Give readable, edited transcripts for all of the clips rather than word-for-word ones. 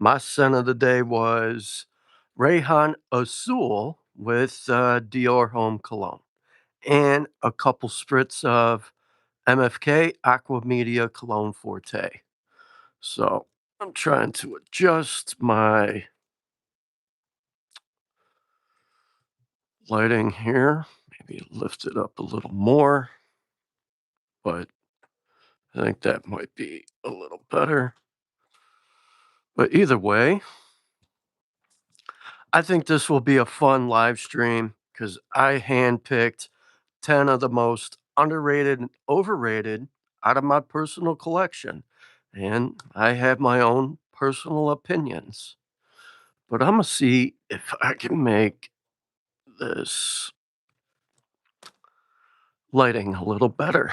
My scent of the day was Rayhan Azul with Dior Home Cologne and a couple spritz of MFK Aqua Media Cologne Forte. So I'm trying to adjust my lighting here, maybe lift it up a little more, but I think that might be a little better. But either way, I think this will be a fun live stream because I handpicked 10 of the most underrated and overrated out of my personal collection. And I have my own personal opinions. But I'm going to see if I can make this lighting a little better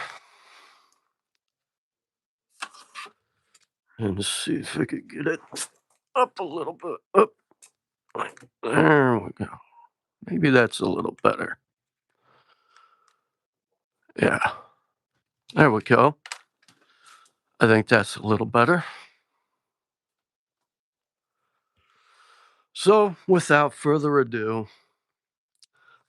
and see if I could get it up a little bit. Up. There we go. Maybe that's a little better. Yeah, there we go. I think that's a little better. So, without further ado,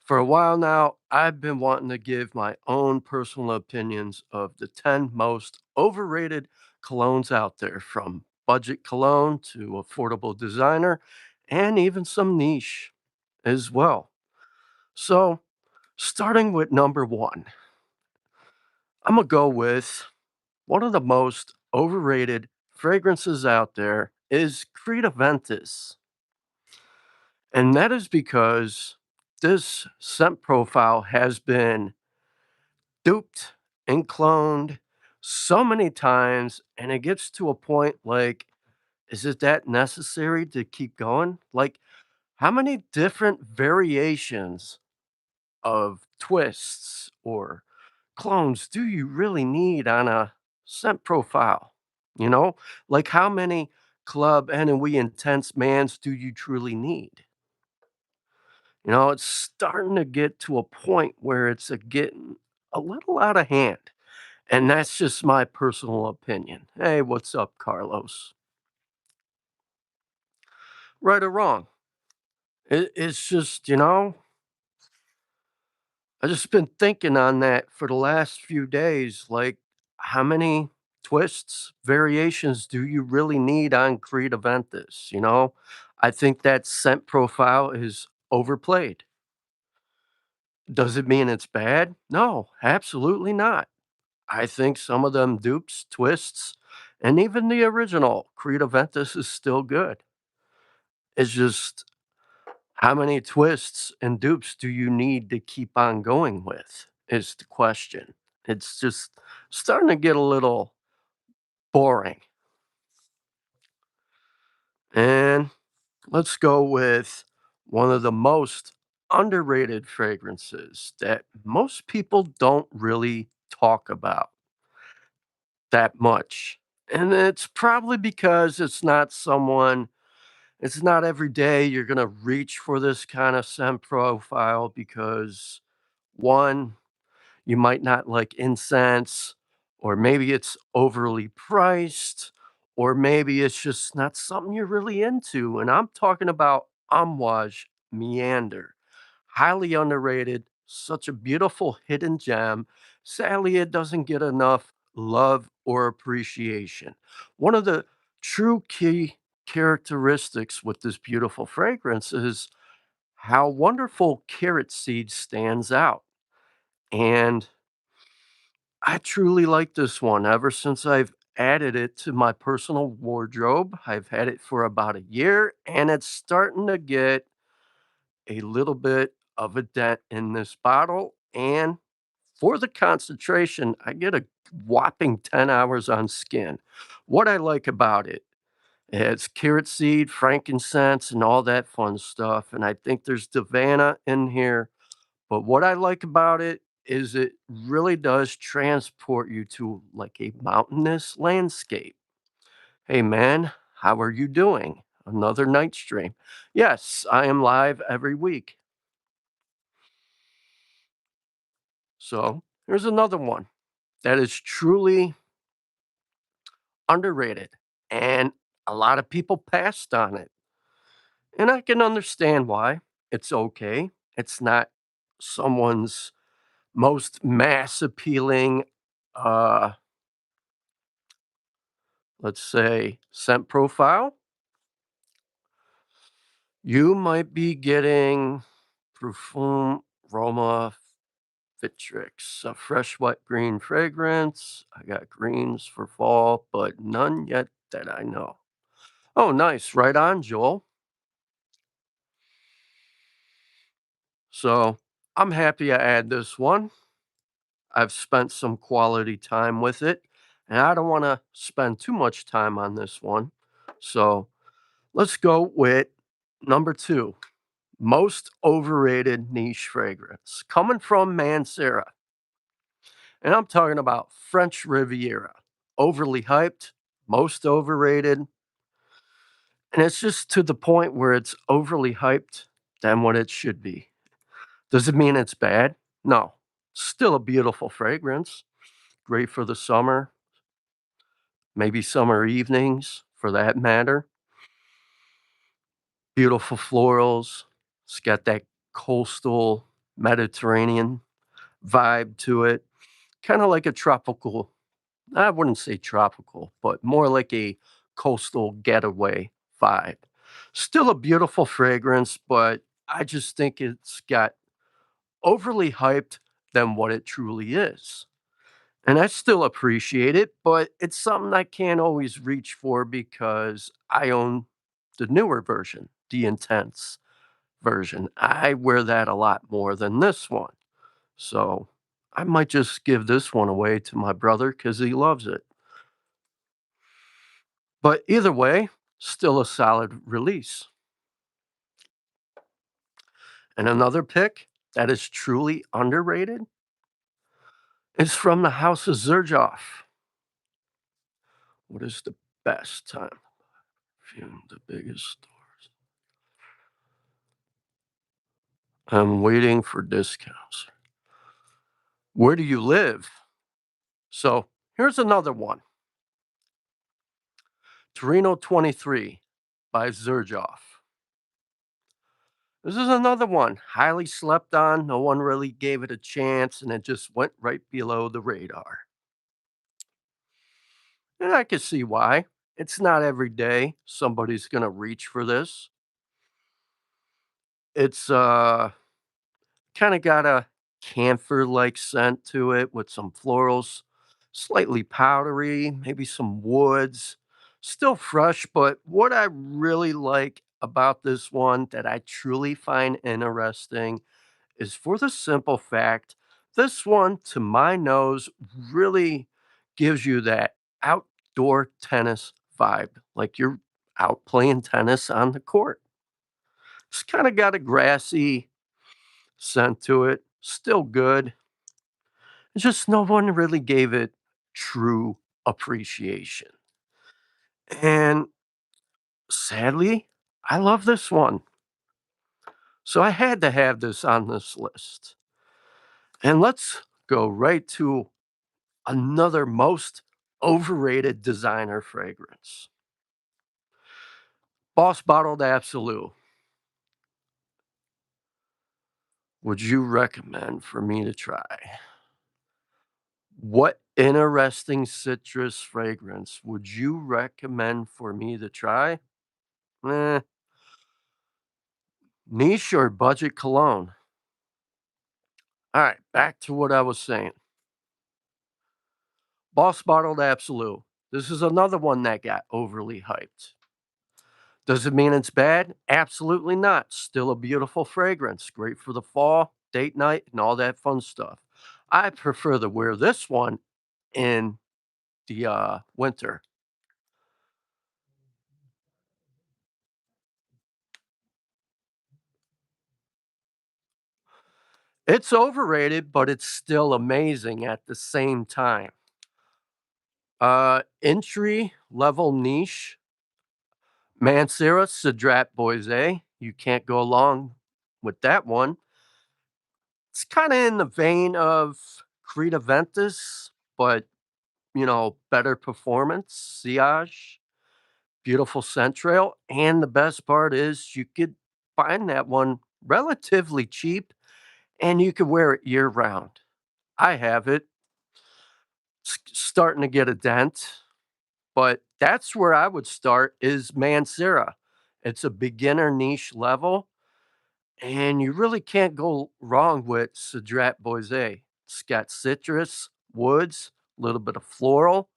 for a while now, I've been wanting to give my own personal opinions of the 10 most overrated colognes out there, from budget cologne to affordable designer and even some niche as well. So, starting with number one, I'm going to go with one of the most overrated fragrances out there is Creed Aventus. And that is because this scent profile has been duped and cloned so many times, and it gets to a point like, is it that necessary to keep going? Like, how many different variations of twists or clones do you really need on a scent profile? You know, like how many Club NOE Intense Mans do you truly need? You know, it's starting to get to a point where it's getting a little out of hand. And that's just my personal opinion. Hey, what's up, Carlos? Right or wrong? It's just, I just been thinking on that for the last few days. Like, how many twists, variations do you really need on Creed Aventus? I think that scent profile is overplayed. Does it mean it's bad? No, absolutely not. I think some of them dupes, twists, and even the original Creed Aventus is still good. It's just how many twists and dupes do you need to keep on going with is the question. It's just starting to get a little boring. And let's go with one of the most underrated fragrances that most people don't really talk about that much. And it's probably because it's not every day you're going to reach for this kind of scent profile because one, you might not like incense, or maybe it's overly priced, or maybe it's just not something you're really into. And I'm talking about Amouage Meander. Highly underrated, such a beautiful hidden gem. Sadly, it doesn't get enough love or appreciation. One of the true key characteristics with this beautiful fragrance is how wonderful carrot seed stands out. And I truly like this one ever since I've added it to my personal wardrobe. I've had it for about a year and it's starting to get a little bit of a dent in this bottle. And for the concentration, I get a whopping 10 hours on skin. What I like about it, it's carrot seed, frankincense, and all that fun stuff. And I think there's Davana in here. But what I like about it is it really does transport you to like a mountainous landscape. Hey man, how are you doing? Another night stream. Yes, I am live every week. So here's another one that is truly underrated. And a lot of people passed on it, and I can understand why. It's okay. It's not someone's most mass appealing, uh, let's say, scent profile. You might be getting Parfum Roma Citrix, a fresh wet green fragrance. I got greens for fall, but none yet that I know. Oh, nice. Right on, Joel. So I'm happy I add this one. I've spent some quality time with it, and I don't want to spend too much time on this one. So let's go with number two, most overrated niche fragrance coming from Mancera. And I'm talking about French Riviera. Overly hyped, most overrated. And it's just to the point where it's overly hyped than what it should be. Does it mean it's bad? No. Still a beautiful fragrance. Great for the summer, maybe summer evenings for that matter. Beautiful florals. It's got that coastal Mediterranean vibe to it. Kind of like a tropical, I wouldn't say tropical, but more like a coastal getaway vibe. Still a beautiful fragrance, but I just think it's got overly hyped than what it truly is. And I still appreciate it, but it's something I can't always reach for because I own the newer version, the Intense version. I wear that a lot more than this one. So I might just give this one away to my brother because he loves it. But either way, still a solid release. And another pick that is truly underrated is from the House of Zerjoff. What is the best time? Perfume, the biggest stores. I'm waiting for discounts. Where do you live? So here's another one, Torino 23 by Zerjoff. This is another one, highly slept on. No one really gave it a chance, and it just went right below the radar. And I can see why. It's not every day somebody's gonna reach for this. It's kind of got a camphor-like scent to it with some florals, slightly powdery, maybe some woods. Still fresh, but what I really like about this one that I truly find interesting is for the simple fact this one, to my nose, really gives you that outdoor tennis vibe, like you're out playing tennis on the court. It's kind of got a grassy scent to it, still good. It's just no one really gave it true appreciation. And sadly, I love this one. So I had to have this on this list. And let's go right to another most overrated designer fragrance. Boss Bottled Absolute. Would you recommend for me to try? What interesting citrus fragrance would you recommend for me to try? Eh, niche or budget cologne? All right, back to what I was saying. Boss Bottled Absolute. This is another one that got overly hyped. Does it mean it's bad? Absolutely not. Still a beautiful fragrance. Great for the fall, date night, and all that fun stuff. I prefer to wear this one in the winter. It's overrated, but it's still amazing at the same time. Entry level niche, Mancera Cedrat Boise. You can't go along with that one. It's kind of in the vein of Creed Aventus, but better performance. Sillage, beautiful scent trail, and the best part is you could find that one relatively cheap, and you could wear it year round. I have it. It's starting to get a dent, but that's where I would start is Mancera. It's a beginner niche level, and you really can't go wrong with Cedrat Boise. It's got citrus, woods, a little bit of floral,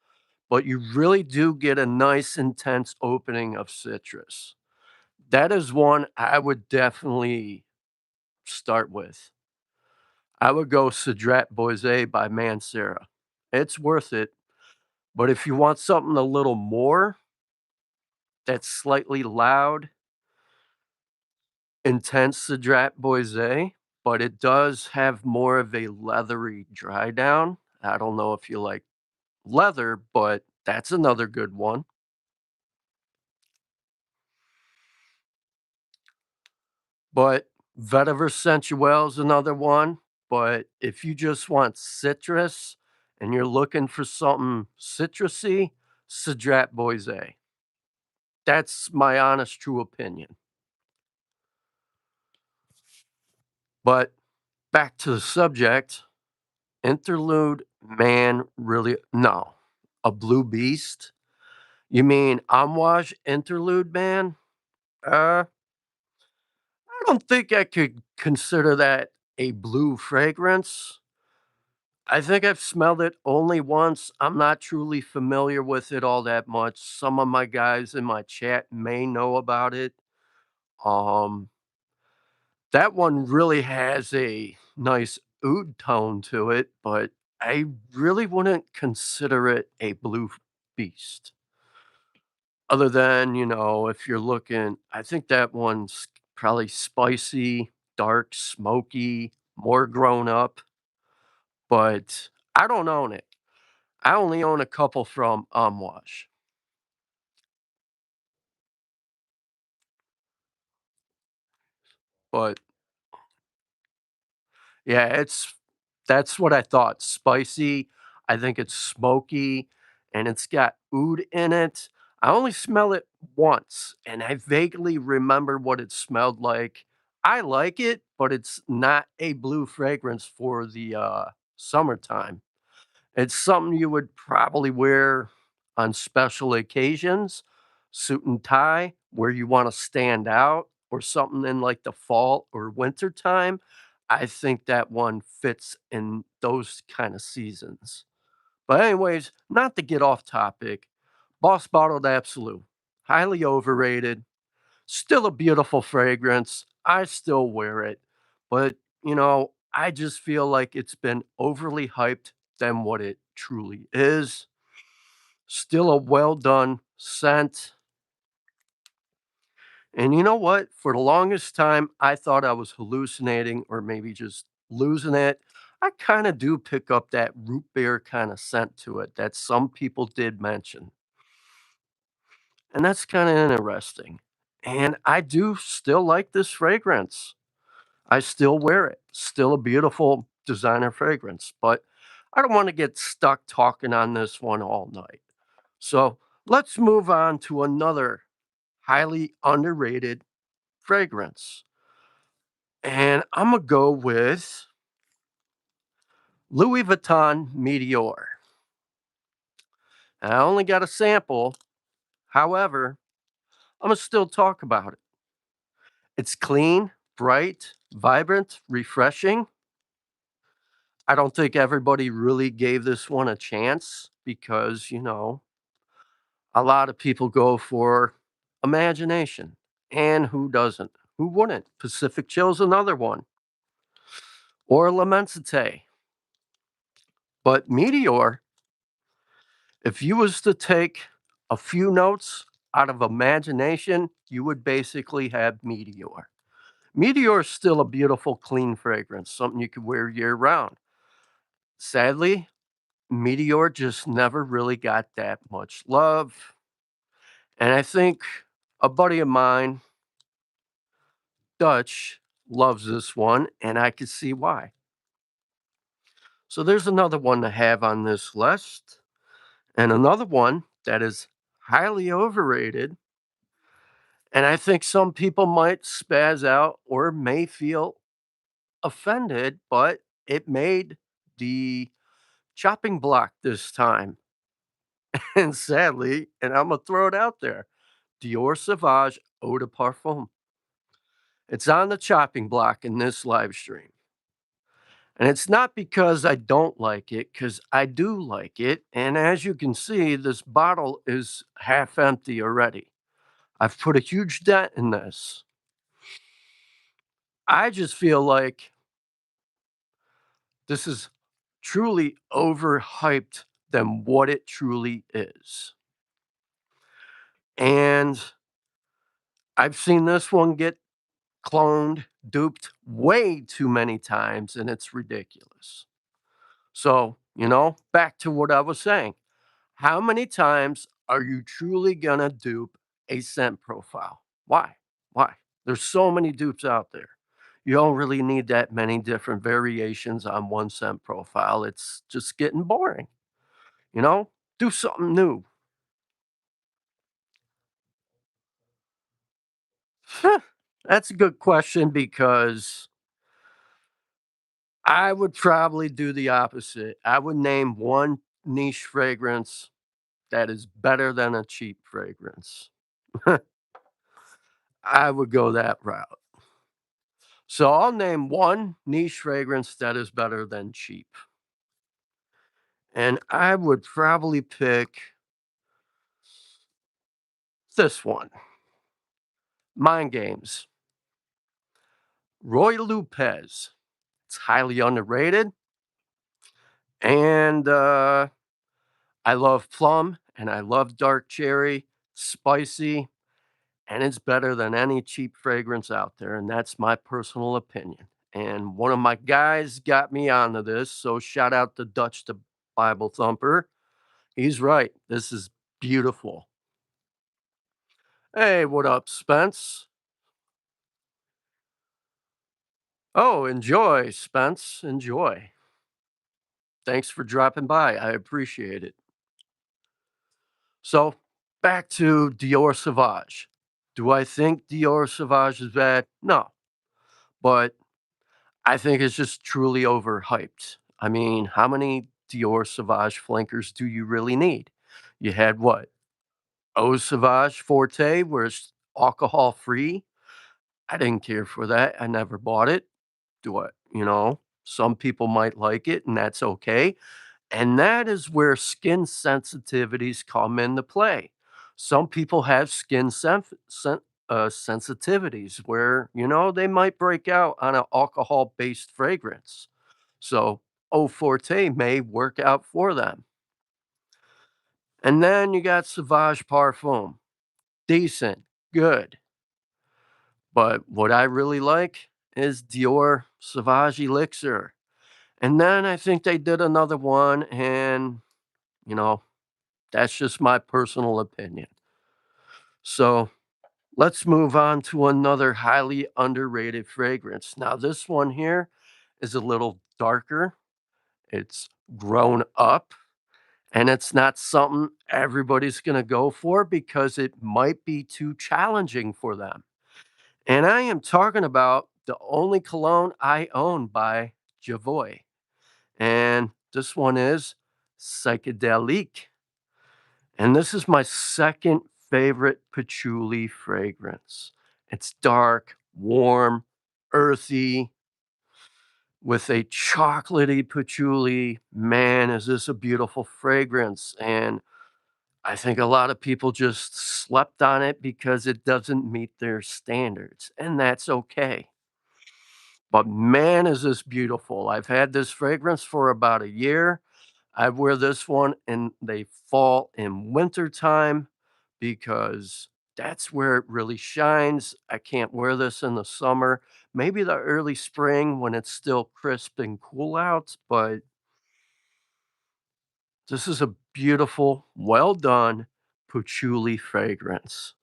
but you really do get a nice intense opening of citrus. That is one I would definitely start with. I would go Cedrat Boise by Mancera. It's worth it, but if you want something a little more that's slightly loud, intense Cedrat Boise, but it does have more of a leathery dry down. I don't know if you like leather, but that's another good one. But Vetiver Sensuel is another one. But if you just want citrus and you're looking for something citrusy, Cedrat Boise. That's my honest, true opinion. But back to the subject, interlude, man, really, no. A blue beast? You mean Amouage interlude, man? I don't think I could consider that a blue fragrance. I think I've smelled it only once. I'm not truly familiar with it all that much. Some of my guys in my chat may know about it. Um, that one really has a nice oud tone to it, but I really wouldn't consider it a blue beast. Other than, if you're looking, I think that one's probably spicy, dark, smoky, more grown up, but I don't own it. I only own a couple from Amouage, but yeah, that's what I thought. Spicy. I think it's smoky and it's got oud in it. I only smell it once and I vaguely remember what it smelled like. I like it, but it's not a blue fragrance for the summertime. It's something you would probably wear on special occasions, suit and tie, where you wanna stand out, or something in, like, the fall or winter time. I think that one fits in those kinda seasons. But anyways, not to get off topic, Boss Bottled Absolute, highly overrated, still a beautiful fragrance, I still wear it, but, I just feel like it's been overly hyped than what it truly is. Still a well done scent, and you know what? For the longest time, I thought I was hallucinating or maybe just losing it. I kinda do pick up that root beer kinda scent to it that some people did mention, and that's kinda interesting, and I do still like this fragrance. I still wear it. Still a beautiful designer fragrance, but I don't want to get stuck talking on this one all night. So let's move on to another highly underrated fragrance. And I'm going to go with Louis Vuitton Meteor. I only got a sample. However, I'm going to still talk about it. It's clean, bright, vibrant, refreshing. I don't think everybody really gave this one a chance because, a lot of people go for imagination. And who doesn't? Who wouldn't? Pacific Chill's another one. Or Lamensite. But Meteor, if you was to take a few notes out of imagination, you would basically have Meteor. Meteor is still a beautiful, clean fragrance, something you could wear year round. Sadly, Meteor just never really got that much love. And I think a buddy of mine, Dutch, loves this one, and I could see why. So there's another one to have on this list, and another one that is highly overrated. And I think some people might spaz out or may feel offended, but it made the chopping block this time. And sadly, and I'm gonna throw it out there, Dior Sauvage Eau de Parfum. It's on the chopping block in this live stream. And it's not because I don't like it, because I do like it. And as you can see, this bottle is half empty already. I've put a huge dent in this. I just feel like this is truly overhyped than what it truly is. And I've seen this one get cloned, duped way too many times, and it's ridiculous. So, back to what I was saying. How many times are you truly gonna dupe a scent profile? Why? Why? There's so many dupes out there. You don't really need that many different variations on one scent profile. It's just getting boring, you know? Do something new. That's a good question because I would probably do the opposite. I would name one niche fragrance that is better than a cheap fragrance. I would go that route. So I'll name one niche fragrance that is better than cheap. And I would probably pick this one, Mind Games, Roy Lopez. It's highly underrated. And I love plum and I love dark cherry, spicy, and it's better than any cheap fragrance out there. And that's my personal opinion. And one of my guys got me onto this. So shout out to Dutch the Bible Thumper. He's right. This is beautiful. Hey, what up, Spence? Oh, enjoy, Spence. Enjoy. Thanks for dropping by. I appreciate it. So, back to Dior Sauvage. Do I think Dior Sauvage is bad? No, but I think it's just truly overhyped. I mean, how many Dior Sauvage flankers do you really need? You had what? Eau Sauvage Forte, where it's alcohol free. I didn't care for that. I never bought it. Do I, some people might like it, and that's okay. And that is where skin sensitivities come into play. Some people have sensitivities where, they might break out on an alcohol based fragrance. So, Eau Forte may work out for them. And then you got Sauvage Parfum. Decent, good. But what I really like is Dior Sauvage Elixir. And then I think they did another one, and, you know, that's just my personal opinion. So let's move on to another highly underrated fragrance. Now, this one here is a little darker, it's grown up, and it's not something everybody's going to go for because it might be too challenging for them. And I am talking about the only cologne I own by Javoy. And this one is Psychedelic. And this is my second favorite patchouli fragrance. It's dark, warm, earthy, with a chocolatey patchouli. Man, is this a beautiful fragrance. And I think a lot of people just slept on it because it doesn't meet their standards. And that's okay. But man, is this beautiful. I've had this fragrance for about a year. I wear this one in the fall and winter time because that's where it really shines. I can't wear this in the summer, maybe the early spring when it's still crisp and cool out, but this is a beautiful, well done patchouli fragrance.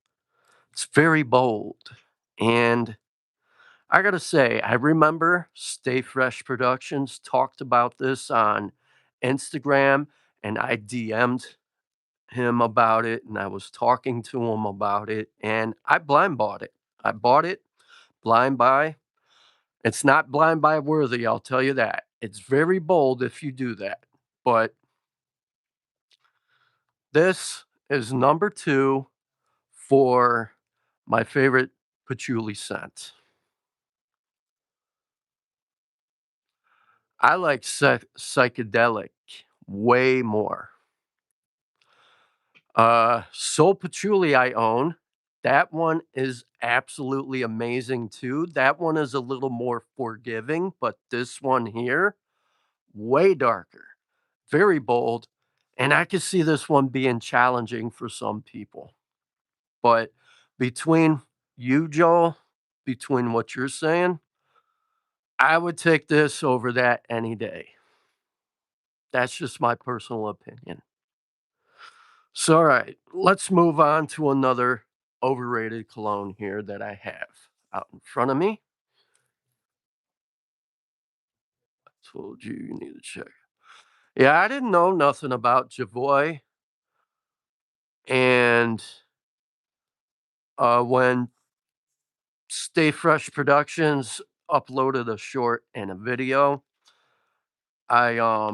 It's very bold. And I gotta say, I remember Stay Fresh Productions talked about this on Instagram, and I DM'd him about it and I was talking to him about it and I blind bought it. I bought it blind buy. It's not blind buy worthy, I'll tell you that. It's very bold if you do that. But this is number 2 for my favorite patchouli scent. I like psychedelic way more. Soul Patchouli I own. That one is absolutely amazing too. That one is a little more forgiving, but this one here, way darker, very bold, and I could see this one being challenging for some people. But between you, Joel, between what you're saying, I would take this over that any day. That's just my personal opinion. So, all right, let's move on to another overrated cologne here that I have out in front of me. Told you you need to check. Yeah, I didn't know nothing about Javoy, and when Stay Fresh Productions uploaded a short and a video, I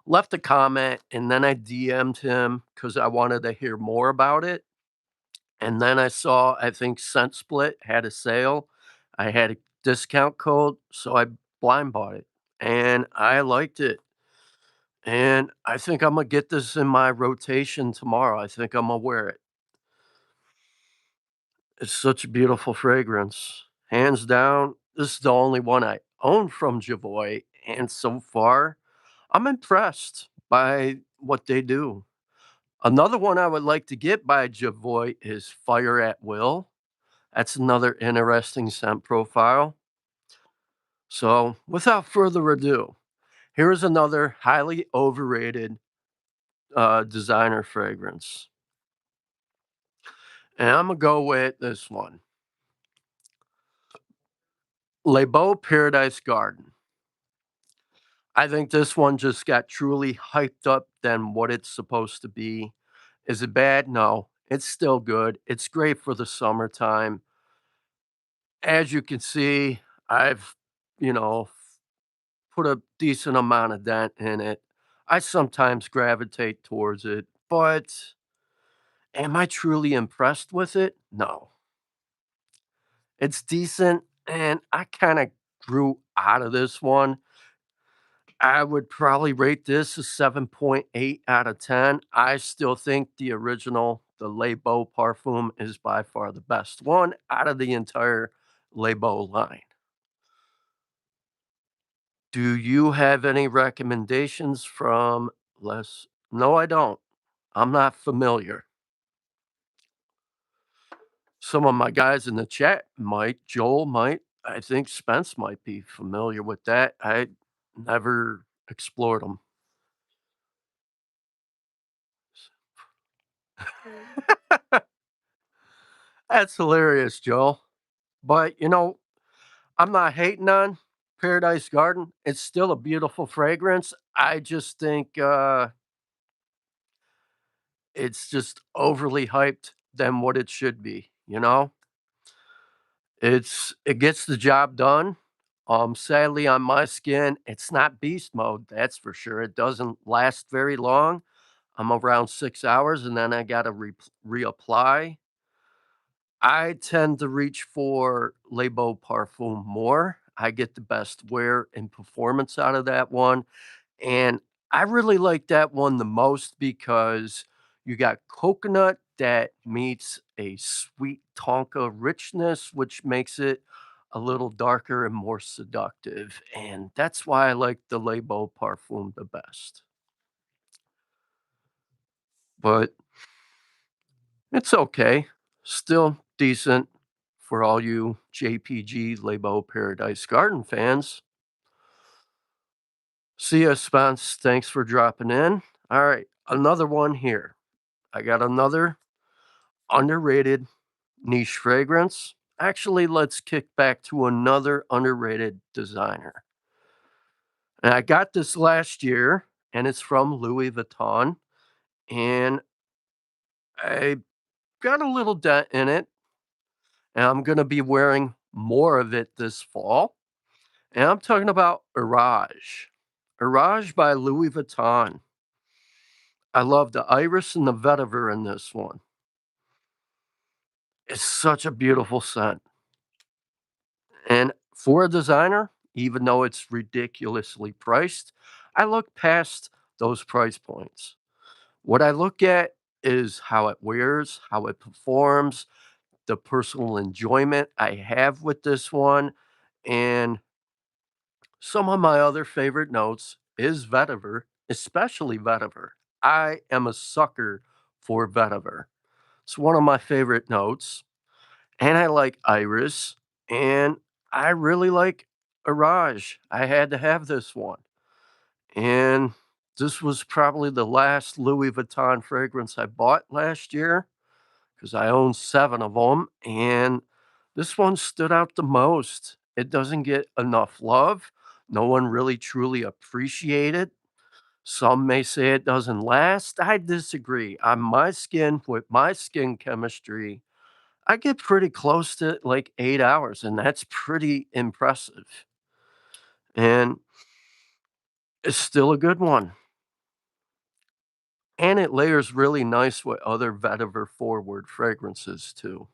left a comment and then I DM'd him because I wanted to hear more about it. And then I saw, I think Scent Split had a sale. I had a discount code, so I blind bought it, and I liked it. And I think Imma get this in my rotation tomorrow. I think Imma wear it. It's such a beautiful fragrance. Hands down, this is the only one I own from Javoy, and so far, I'm impressed by what they do. Another one I would like to get by Javoy is Fire at Will. That's another interesting scent profile. So, without further ado, here's another highly overrated designer fragrance. And I'm going to go with this one, Les Beaux Paradise Garden. I think this one just got truly hyped up than what it's supposed to be. Is it bad? No. It's still good. It's great for the summertime. As you can see, I've, you know, put a decent amount of dent in it. I sometimes gravitate towards it, but am I truly impressed with it? No. It's decent, and I kind of grew out of this one. I would probably rate this a 7.8 out of 10. I still think the original, the Les Beaux Parfum, is by far the best one out of the entire Les Beaux line. Do you have any recommendations from Les? No, I don't. I'm not familiar. Some of my guys in the chat might, Joel might. I think Spence might be familiar with that. I never explored them. That's hilarious, Joel. But I'm not hating on Paradise Garden. It's still a beautiful fragrance. I just think it's just overly hyped than what it should be, you know? It gets the job done. Sadly on my skin, it's not beast mode, that's for sure. It doesn't last very long. I'm around 6 hours and then I gotta reapply. I tend to reach for Les Beaux Parfum more. I get the best wear and performance out of that one. And I really like that one the most because you got coconut that meets a sweet tonka richness, which makes it a little darker and more seductive. And that's why I like the Les Beaux Parfum the best. But it's okay. Still decent for all you JPG Les Beaux Paradise Garden fans. See ya, Spence. Thanks for dropping in. All right, another one here. I got another underrated niche fragrance. Actually, let's kick back to another underrated designer. And I got this last year, and it's from Louis Vuitton. and I got a little dent in it, and I'm gonna be wearing more of it this fall. And I'm talking about Irage. Irage by Louis Vuitton. I love the iris and the vetiver in this one. It's such a beautiful scent. And for a designer, even though it's ridiculously priced, I look past those price points. What I look at is how it wears, how it performs, the personal enjoyment I have with this one, and some of my other favorite notes is vetiver, especially vetiver. I am a sucker for vetiver. It's one of my favorite notes, and I like iris, and I really like Irage. I had to have this one, and this was probably the last Louis Vuitton fragrance I bought last year because I own 7 of them, and this one stood out the most. It doesn't get enough love. No one really truly appreciate it. Some may say it doesn't last. I disagree. On my skin, with my skin chemistry, I get pretty close to like 8 hours, and that's pretty impressive. And it's still a good one. And it layers really nice with other vetiver forward fragrances too.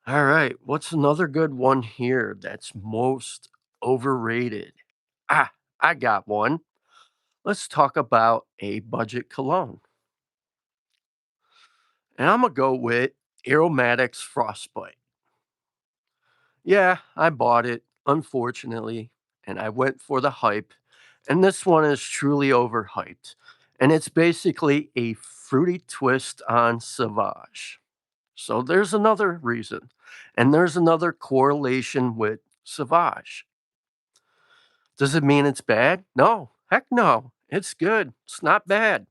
All right, what's another good one here that's most overrated? Ah, I got one. Let's talk about a budget cologne. And I'm gonna go with Aromatics Frostbite. Yeah, I bought it, unfortunately, and I went for the hype. And this one is truly overhyped. And it's basically a fruity twist on Sauvage. So there's another reason. And there's another correlation with Sauvage. Does it mean it's bad? No. Heck no. It's good. It's not bad.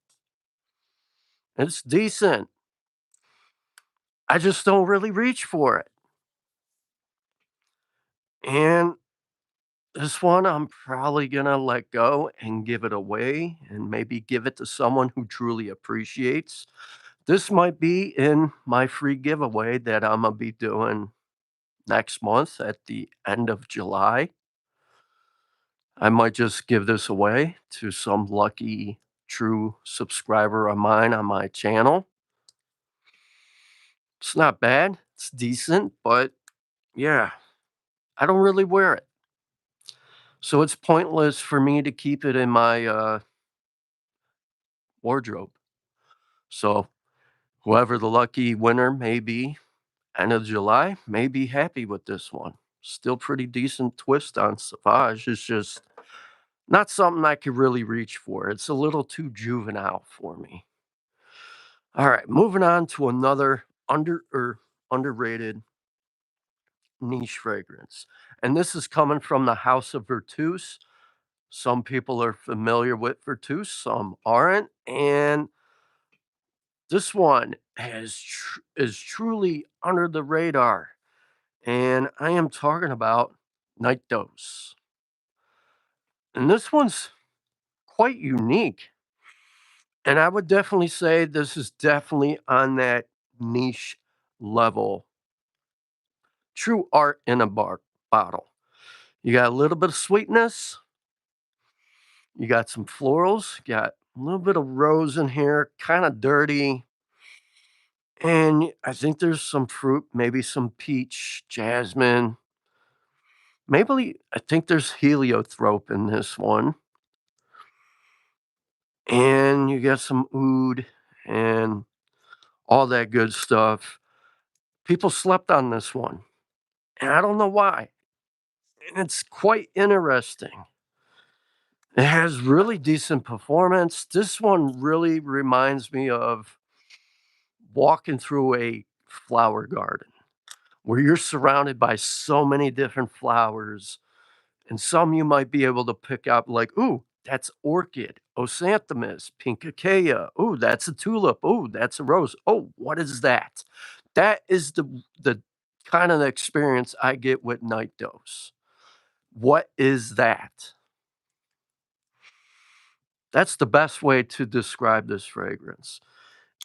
It's decent. I just don't really reach for it. And this one, I'm probably gonna let go and give it away and maybe give it to someone who truly appreciates. This might be in my free giveaway that I'm gonna be doing next month at the end of July. I might just give this away to some lucky true subscriber of mine on my channel. It's not bad. It's decent, but yeah, I don't really wear it. So it's pointless for me to keep it in my wardrobe. So whoever the lucky winner may be, end of July, may be happy with this one. Still pretty decent twist on Sauvage. It's just not something I could really reach for. It's a little too juvenile for me. All right, moving on to another underrated niche fragrance. And this is coming from the House of Vertus. Some people are familiar with Vertus, some aren't. And this one is truly under the radar. And I am talking about Night Dose. And this one's quite unique. And I would definitely say this is definitely on that niche level. True art in a bottle. You got a little bit of sweetness, you got some florals, you got a little bit of rose in here, kind of dirty. And I think there's some fruit, maybe some peach, jasmine. Maybe I think there's heliotrope in this one. And you got some oud and all that good stuff. People slept on this one, and I don't know why. And it's quite interesting. It has really decent performance. This one really reminds me of walking through a flower garden where you're surrounded by so many different flowers, and some you might be able to pick up, like, ooh, that's orchid, Osanthemis, Pinkakea. Ooh, that's a tulip. Ooh, that's a rose. Oh, what is that? That is the kind of experience I get with Night Dose. What is that? That's the best way to describe this fragrance.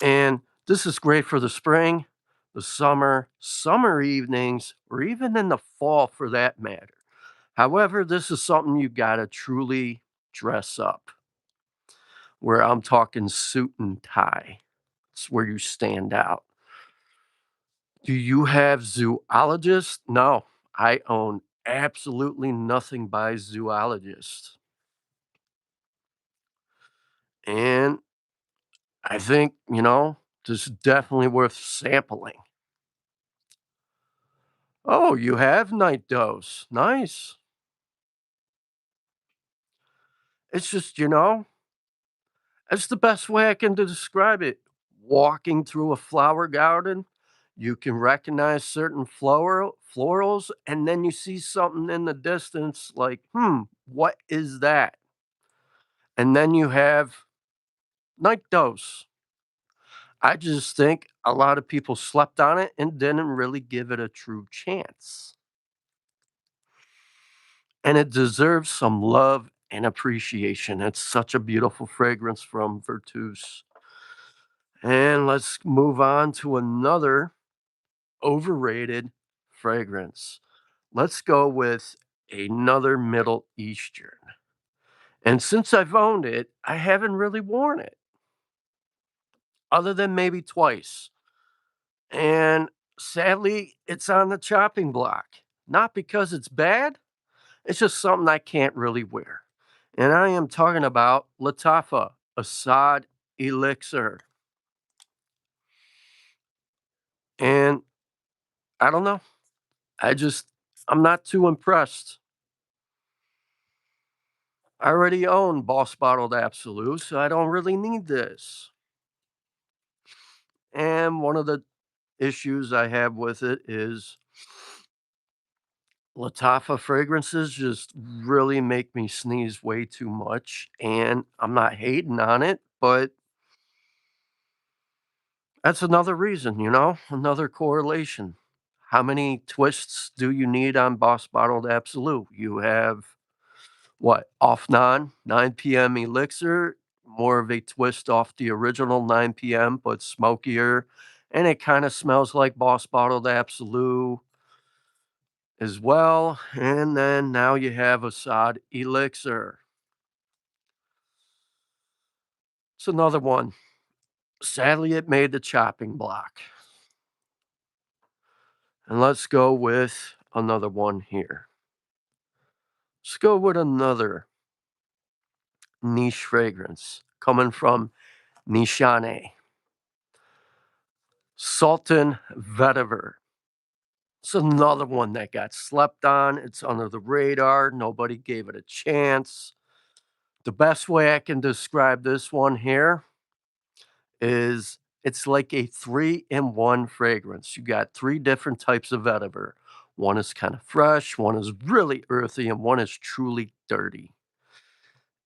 And this is great for the spring, the summer evenings, or even in the fall for that matter. However, this is something you gotta truly dress up, where I'm talking suit and tie. It's where you stand out. Do you have zoologists? No, I own absolutely nothing by zoologists. And I think, this is definitely worth sampling. Oh, you have night dose. Nice. It's just, it's the best way I can describe it. Walking through a flower garden, you can recognize certain florals, and then you see something in the distance like, what is that? And then you have night dose. I just think a lot of people slept on it and didn't really give it a true chance. And it deserves some love and appreciation. It's such a beautiful fragrance from Vertus. And let's move on to another overrated fragrance. Let's go with another Middle Eastern. And since I've owned it, I haven't really worn it other than maybe twice. And sadly, it's on the chopping block. Not because it's bad, it's just something I can't really wear. And I am talking about Latafa Assad Elixir. And I don't know. I just, I'm not too impressed. I already own Boss Bottled Absolute, so I don't really need this. And one of the issues I have with it is Latafa fragrances just really make me sneeze way too much. And I'm not hating on it, but that's another reason, another correlation. How many twists do you need on Boss Bottled Absolute? You have what? Off non, 9 p.m. Elixir, more of a twist off the original 9 p.m., but smokier. And it kind of smells like Boss Bottled Absolute as well. And then now you have Assad Elixir. It's another one. Sadly, it made the chopping block. And let's go with another one here. Let's go with another niche fragrance coming from Nishane. Sultan Vetiver. It's another one that got slept on. It's under the radar. Nobody gave it a chance. The best way I can describe this one here is it's like a three-in-one fragrance. You got three different types of vetiver. One is kind of fresh, one is really earthy, and one is truly dirty.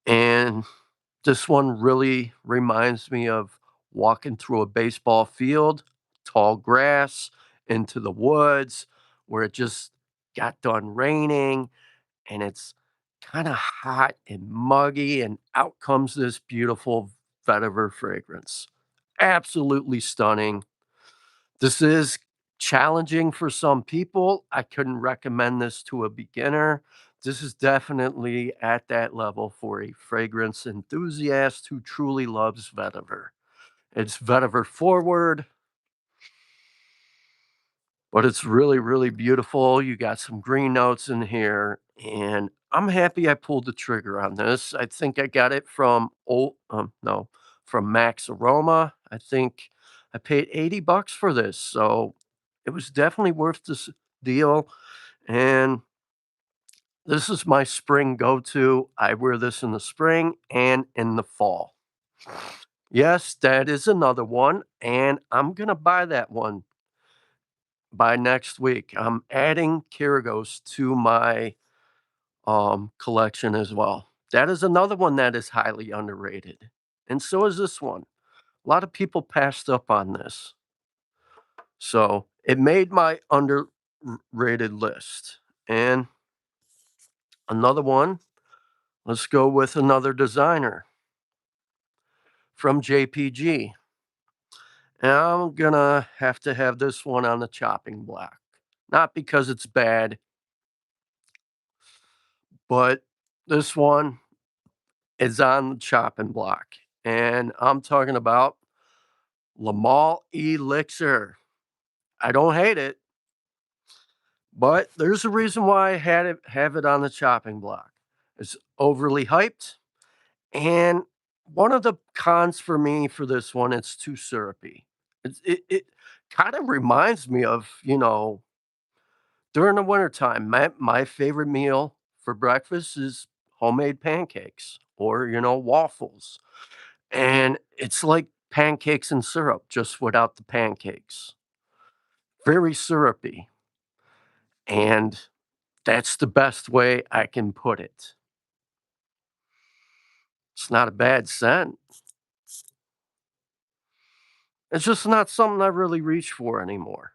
And this one really reminds me of walking through a baseball field, tall grass, into the woods where it just got done raining and it's kind of hot and muggy, and out comes this beautiful vetiver fragrance. Absolutely stunning. This is challenging for some people. I couldn't recommend this to a beginner. This is definitely at that level for a fragrance enthusiast who truly loves vetiver. It's vetiver forward, but it's really, really beautiful. You got some green notes in here, and I'm happy I pulled the trigger on this. I think I got it from no, from Max Aroma. I think I paid $80 for this, so it was definitely worth this deal. And this is my spring go-to. I wear this in the spring and in the fall. Yes, that is another one, and I'm gonna buy that one by next week. I'm adding Kiragos to my collection as well. That is another one that is highly underrated. And so is this one. A lot of people passed up on this. So it made my underrated list. And another one, let's go with another designer. from JPG. And I'm gonna have to have this one on the chopping block. Not because it's bad, but this one is on the chopping block. And I'm talking about Lamal Elixir. I don't hate it, but there's a reason why I have it on the chopping block. It's overly hyped, and one of the cons for me for this one, it's too syrupy. It kind of reminds me of, during the wintertime, my favorite meal for breakfast is homemade pancakes or, waffles. And it's like pancakes and syrup, just without the pancakes. Very syrupy. And that's the best way I can put it. It's not a bad scent. It's just not something I really reach for anymore.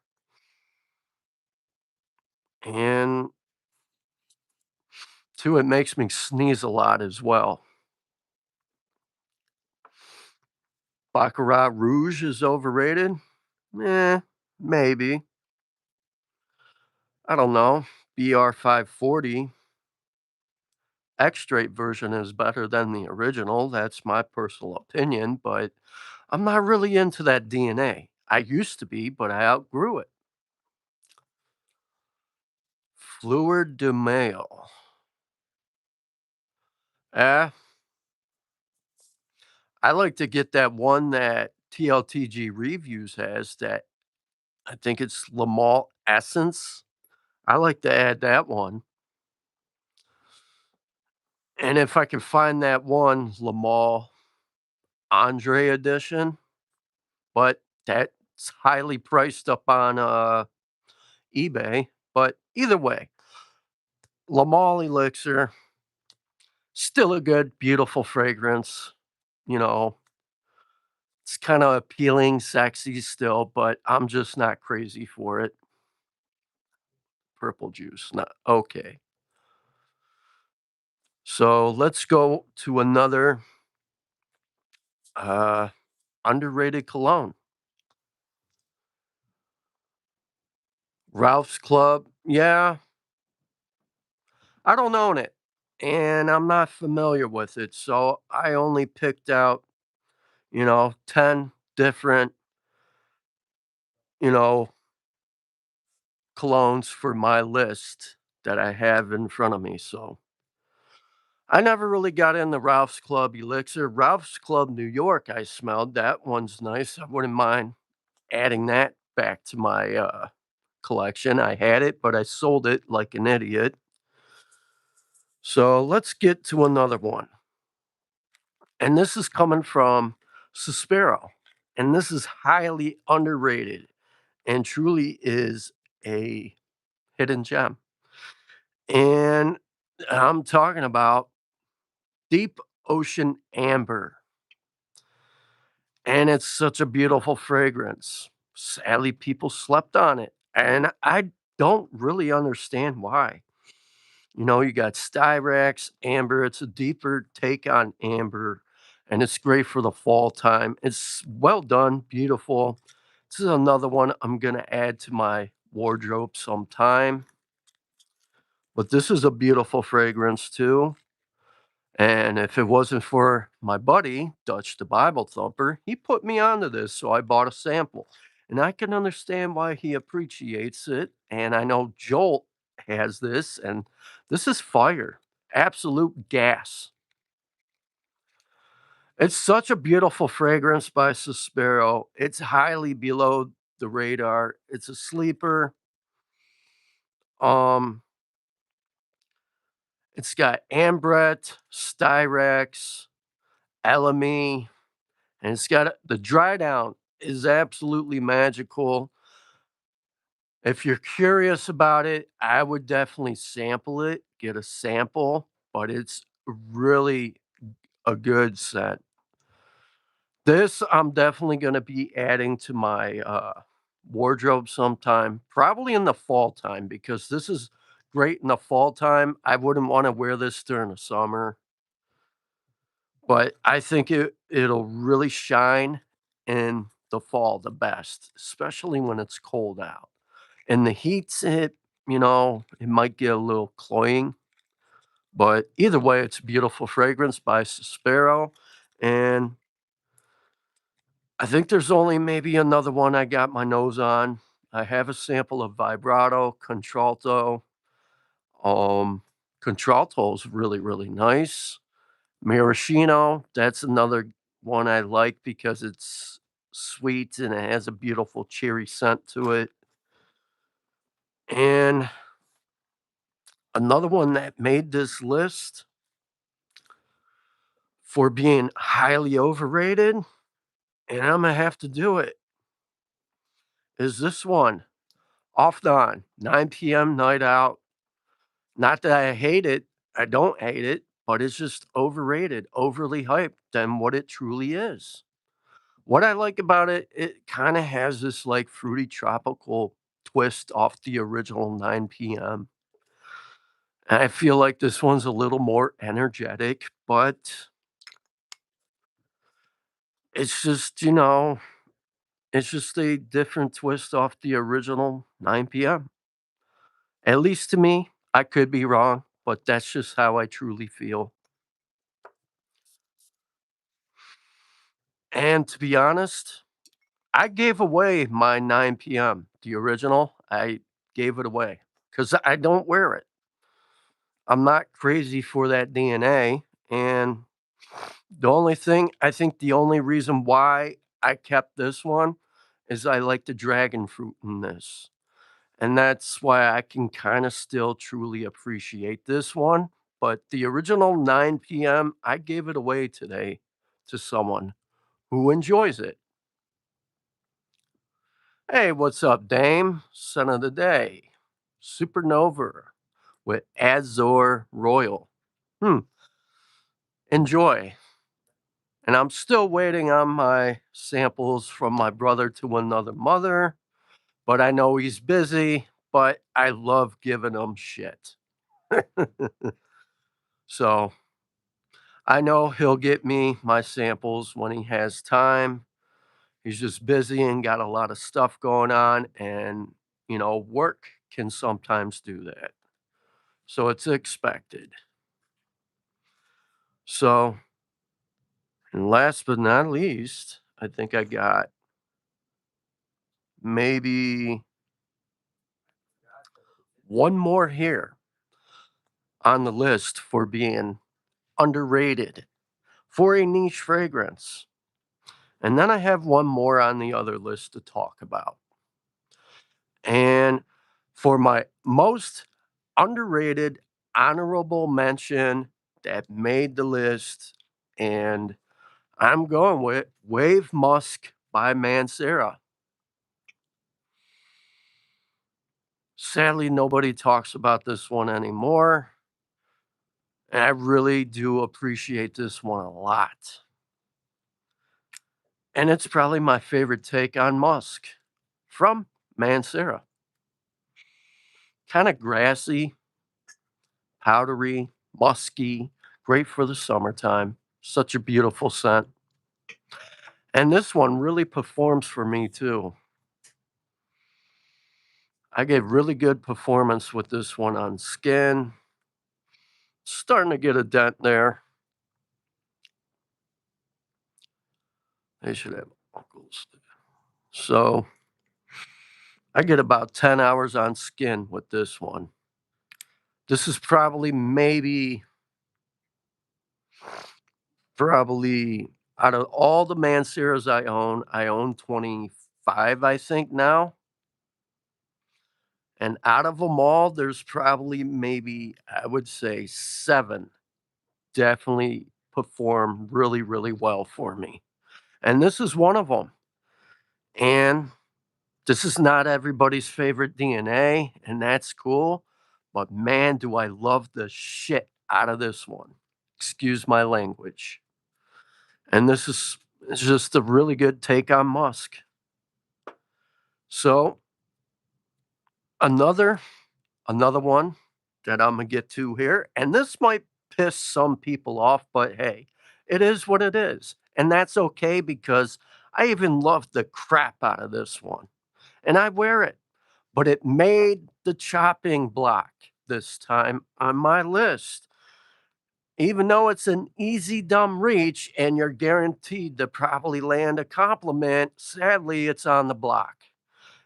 And two, it makes me sneeze a lot as well. Baccarat Rouge is overrated? Eh, maybe. I don't know. BR 540 X-straight version is better than the original. That's my personal opinion, but I'm not really into that DNA. I used to be, but I outgrew it. Fleur de Mail. Eh, I like to get that one that TLTG Reviews has that I think it's Lamal Essence. I like to add that one. And if I can find that one Lamal Andre edition, but that's highly priced up on eBay. But either way, Lamal Elixir, still a good, beautiful fragrance. You know, it's kind of appealing, sexy still, but I'm just not crazy for it. Purple juice, not okay. So let's go to another uh, underrated cologne. Ralph's Club. Yeah, I don't own it and I'm not familiar with it. So I only picked out, 10 different, you know, colognes for my list that I have in front of me. So I never really got into Ralph's Club Elixir. Ralph's Club New York, I smelled. That one's nice. I wouldn't mind adding that back to my collection. I had it, but I sold it like an idiot. So let's get to another one. And this is coming from Suspiro. And this is highly underrated and truly is a hidden gem. And I'm talking about Deep Ocean Amber. And it's such a beautiful fragrance. Sadly, people slept on it. And I don't really understand why. You got Styrax, Amber. It's a deeper take on Amber, and it's great for the fall time. It's well done, beautiful. This is another one I'm going to add to my wardrobe sometime. But this is a beautiful fragrance too. And if it wasn't for my buddy, Dutch the Bible Thumper, he put me onto this, so I bought a sample. And I can understand why he appreciates it. And I know Jolt has this, and this is fire. Absolute gas. It's such a beautiful fragrance by Suspiro. It's highly below the radar. It's a sleeper. Um, it's got Ambret, Styrex, Elemi, and it's got the dry down is absolutely magical. If you're curious about it, I would definitely sample it, get a sample, but it's really a good scent. This I'm definitely going to be adding to my wardrobe sometime, probably in the fall time, because this is great in the fall time. I wouldn't want to wear this during the summer, but I think it'll really shine in the fall the best, especially when it's cold out. And the heat's it, it might get a little cloying, but either way, it's a beautiful fragrance by Suspero. And I think there's only maybe another one I got my nose on. I have a sample of Vibrato, Contralto. Um, Contralto's really, really nice. Maraschino, that's another one I like because it's sweet and it has a beautiful cherry scent to it. And another one that made this list for being highly overrated, and I'm gonna have to do it, is this one. Off Dawn, 9 PM night out. Not that I hate it, I don't hate it, but it's just overrated, overly hyped than what it truly is. What I like about it, it kinda has this, like, fruity tropical twist off the original 9 PM. And I feel like this one's a little more energetic, but it's just, it's just a different twist off the original 9 PM. At least to me, I could be wrong, but that's just how I truly feel. And to be honest, I gave away my 9 PM, the original. I gave it away because I don't wear it. I'm not crazy for that DNA. And the only thing, I think the only reason why I kept this one is I like the dragon fruit in this. And that's why I can kind of still truly appreciate this one. But the original 9 PM, I gave it away today to someone who enjoys it. Hey, what's up, Dame? Son of the day. Supernova with Azor Royal. Hmm, enjoy. And I'm still waiting on my samples from my brother to another mother, but I know he's busy, but I love giving him shit. So I know he'll get me my samples when he has time. He's just busy and got a lot of stuff going on, and work can sometimes do that. So it's expected. So, and last but not least, I think I got maybe one more here on the list for being underrated for a niche fragrance. And then I have one more on the other list to talk about. And for my most underrated honorable mention that made the list, and I'm going with Wave Musk by Mancera. Sadly, nobody talks about this one anymore. And I really do appreciate this one a lot. And it's probably my favorite take on Musk from Mancera. Kind of grassy, powdery, musky, great for the summertime. Such a beautiful scent. And this one really performs for me too. I get really good performance with this one on skin. Starting to get a dent there. They should have uncles. So I get about 10 hours on skin with this one. This is probably out of all the Manceras I own 25, I think now. And out of them all, there's probably maybe, I would say 7 definitely perform really, really well for me. And this is one of them. And this is not everybody's favorite DNA, and that's cool. But man, do I love the shit out of this one. Excuse my language. And this is it's just a really good take on Musk. So another another one that I'm gonna get to here, and this might piss some people off, but hey, It is what it is, and that's okay because I even love the crap out of this one, and I wear it, but it made the chopping block this time on my list. Even though it's an easy dumb reach and you're guaranteed to probably land a compliment, sadly, it's on the block.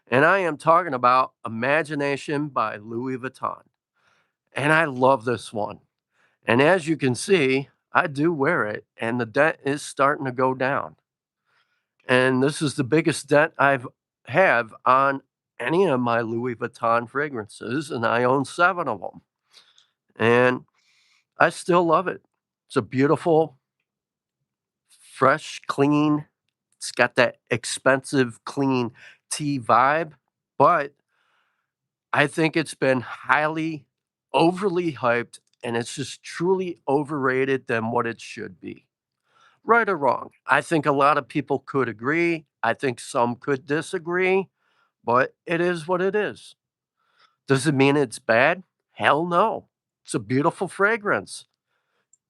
And I am talking about Imagination by Louis Vuitton. And I love this one. And as you can see, I do wear it, and the dent is starting to go down. And this is the biggest dent I've have on any of my Louis Vuitton fragrances, and I own 7 of them. And I still love it. It's a beautiful, fresh, clean. It's got that expensive, clean tea vibe, but I think it's been highly overly hyped, and it's just truly overrated than what it should be. Right or wrong. I think a lot of people could agree. I think some could disagree, but it is what it is. Does it mean it's bad? Hell no. It's a beautiful fragrance.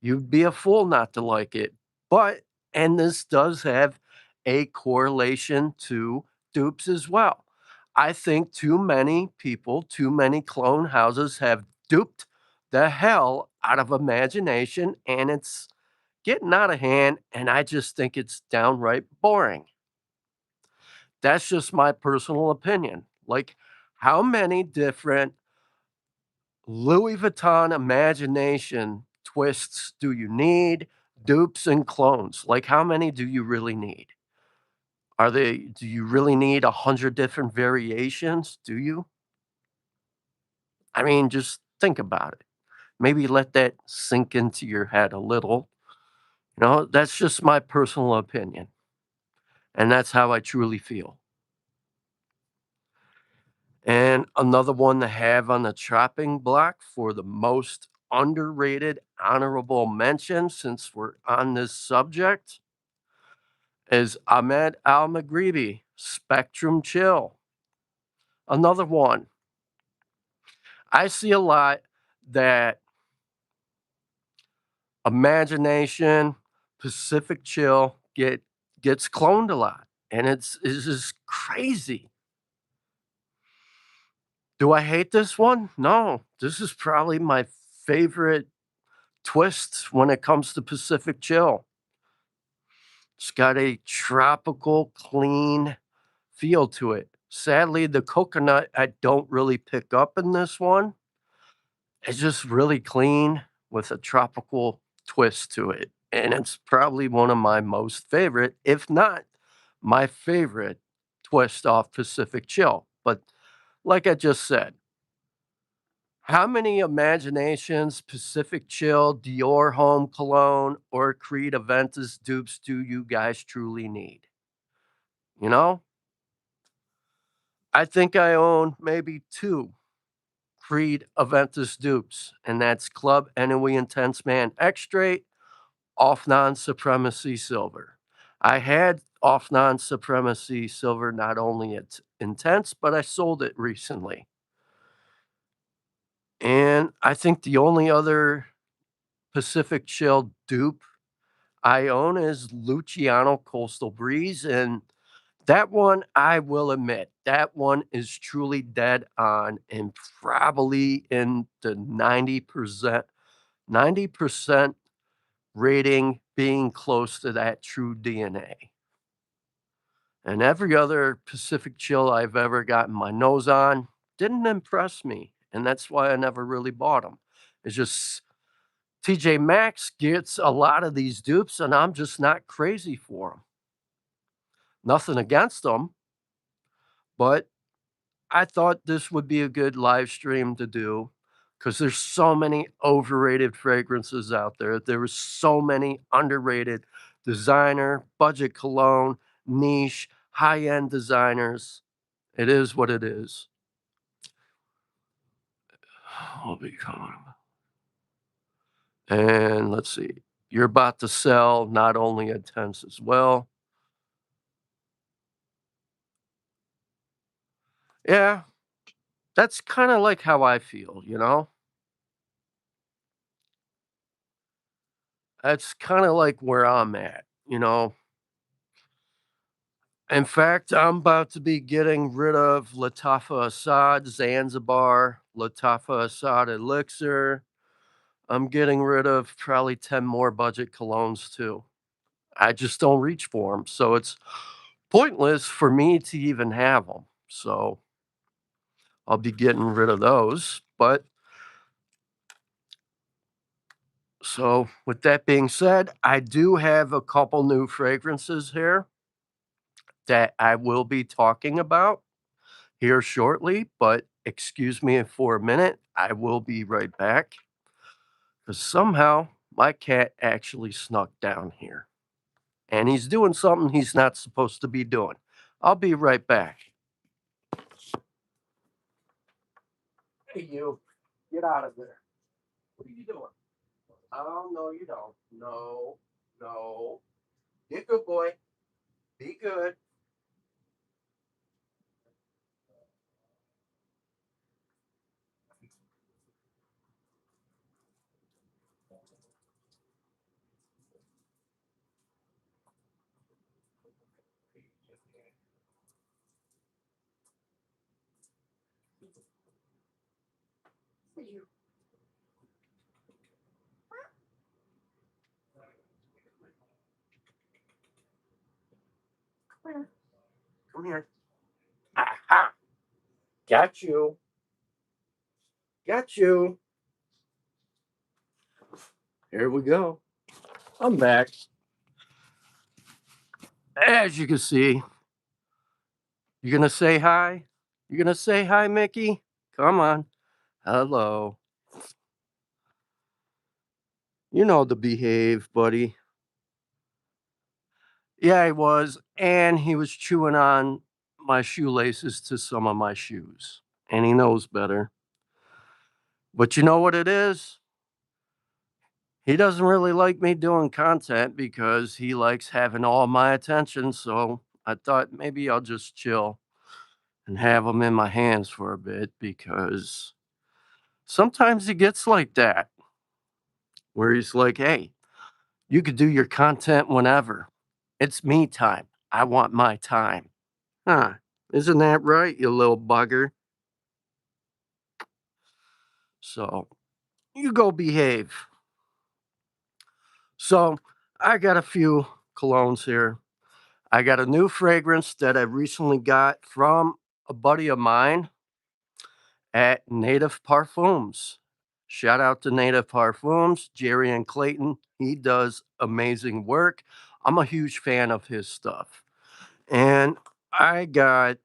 You'd be a fool not to like it. But, and this does have a correlation to dupes as well. I think too many people, too many clone houses have duped the hell out of imagination, and it's getting out of hand. And I just think it's downright boring. That's just my personal opinion. Like, how many different Louis Vuitton imagination twists do you need? Dupes and clones. Like, how many do you really need? Do you really need 100 different variations? Do you? I mean, just think about it. Maybe let that sink into your head a little. That's just my personal opinion. And that's how I truly feel. And another one to have on the chopping block for the most underrated honorable mention, since we're on this subject, is Ahmed Al-Maghribi, Spectrum Chill. Another one. I see a lot that Imagination, Pacific Chill gets cloned a lot, and it's just crazy. Do I hate this one? No. This is probably my favorite twist when it comes to Pacific Chill. It's got a tropical, clean feel to it. Sadly, the coconut I don't really pick up in this one. It's just really clean with a tropical twist to it. And it's probably one of my most favorite, if not my favorite twist off Pacific Chill. But like I just said, how many imaginations, Pacific Chill, Dior Home Cologne, or Creed Aventus dupes do you guys truly need? You know, I think I own maybe 2 Creed Aventus dupes, and that's Club Anyway Intense Man X-Straight, Off Non Supremacy Silver. I had Off Non Supremacy Silver not only at Intense, but I sold it recently. And I think the only other Pacific Chill dupe I own is Luciano Coastal Breeze, and that one, I will admit, that one is truly dead on and probably in the 90% rating, being close to that true DNA. And every other Pacific Chill I've ever gotten my nose on didn't impress me, and that's why I never really bought them. It's just TJ Maxx gets a lot of these dupes, and I'm just not crazy for them. Nothing against them, but I thought this would be a good live stream to do because there's so many overrated fragrances out there. There were so many underrated designer, budget cologne, niche, high-end designers. It is what it is. I'll be calm. And let's see. You're about to sell not only Intense as well. Yeah, that's kind of like how I feel, you know? That's kinda like where I'm at, you know? In fact, I'm about to be getting rid of Latafa Assad Zanzibar, Latafa Assad Elixir. I'm getting rid of probably 10 more budget colognes too. I just don't reach for them, so it's pointless for me to even have them. So I'll be getting rid of those. But so with that being said, I do have a couple new fragrances here that I will be talking about here shortly, but excuse me for a minute. I will be right back because somehow my cat actually snuck down here and he's doing something he's not supposed to be doing. I'll be right back. Hey, you, get out of there. What are you doing? Oh, no, you don't. No, no. Be a good boy. Be good. Come here. Aha! Got you. Got you. Here we go. I'm back. As you can see, you gonna say hi? You gonna say hi, Mickey? Come on. Hello. You know to behave, buddy. Yeah, he was. And he was chewing on my shoelaces to some of my shoes. And he knows better. But you know what it is? He doesn't really like me doing content because he likes having all my attention. So I thought maybe I'll just chill and have him in my hands for a bit because sometimes he gets like that, where he's like, hey, you could do your content whenever. It's me time. I want my time. Huh. Isn't that right, you little bugger? So you go behave. So I got a few colognes here. I got a new fragrance that I recently got from a buddy of mine at Native Parfums. Shout out to Native Parfums, Jerry and Clayton. He does amazing work. I'm a huge fan of his stuff. And I got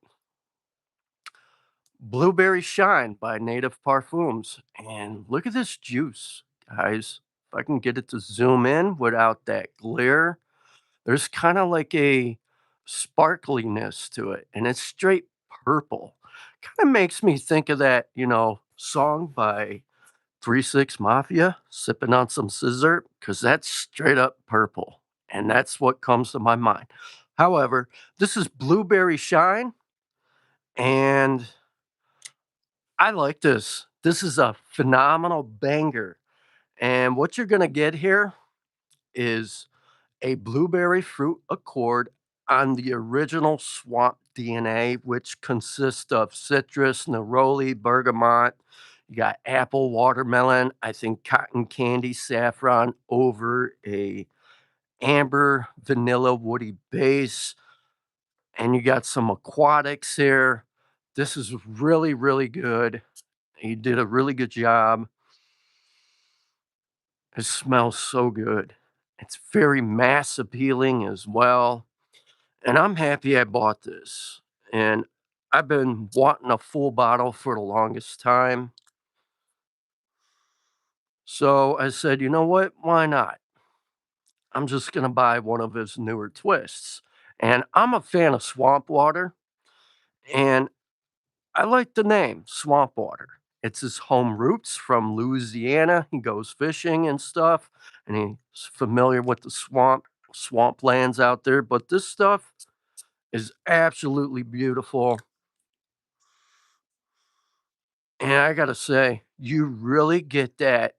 Blueberry Shine by Native Parfums. And look at this juice, guys. If I can get it to zoom in without that glare, there's kind of like a sparkliness to it, and it's straight purple. Kind of makes me think of that, song by 3 6 Mafia, Sipping on Some Scissor, because that's straight up purple. And that's what comes to my mind. However, this is Blueberry Shine, and I like this. This is a phenomenal banger. And what you're going to get here is a blueberry fruit accord on the original swamp DNA, which consists of citrus, neroli, bergamot. You got apple, watermelon, I think cotton candy, saffron over a amber, vanilla, woody base. And you got some aquatics here. This is really, really good. You did a really good job. It smells so good. It's very mass appealing as well. And I'm happy I bought this. And I've been wanting a full bottle for the longest time. So I said, you know what? Why not? I'm just going to buy one of his newer twists. And I'm a fan of swamp water. And I like the name Swamp Water. It's his home roots from Louisiana. He goes fishing and stuff. And he's familiar with the swamplands out there. But this stuff is absolutely beautiful. And I gotta say, you really get that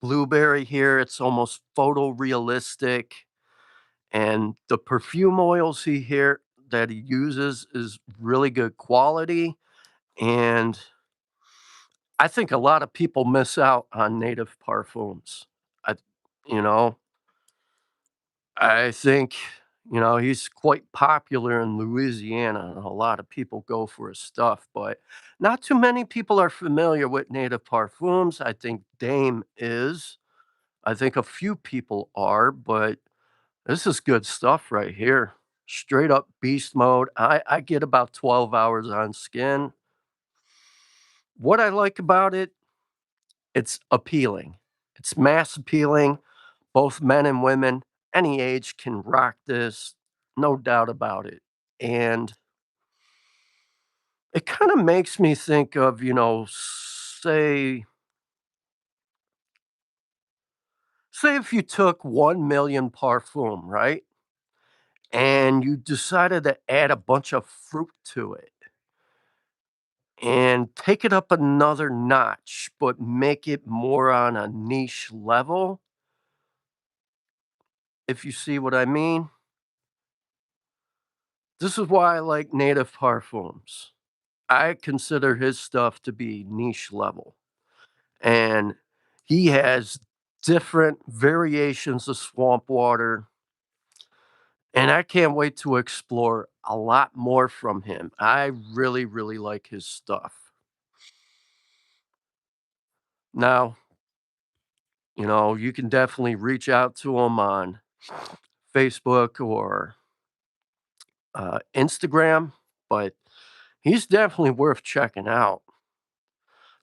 blueberry here. It's almost photorealistic. And the perfume oils that he uses is really good quality. And I think a lot of people miss out on native parfums. I, you know, I think, he's quite popular in Louisiana, and a lot of people go for his stuff, but not too many people are familiar with native parfums. I think Dame is. I think a few people are, but this is good stuff right here. Straight up beast mode. I get about 12 hours on skin. What I like about it, it's appealing. It's mass appealing. Both men and women, any age can rock this, no doubt about it. And it kind of makes me think of, say if you took 1 million parfum, right? And you decided to add a bunch of fruit to it and take it up another notch, but make it more on a niche level, if you see what I mean. This is why I like native parfums. I consider his stuff to be niche level. And he has different variations of swamp water. And I can't wait to explore a lot more from him. I really, really like his stuff. Now, you can definitely reach out to him on Facebook or Instagram, but he's definitely worth checking out,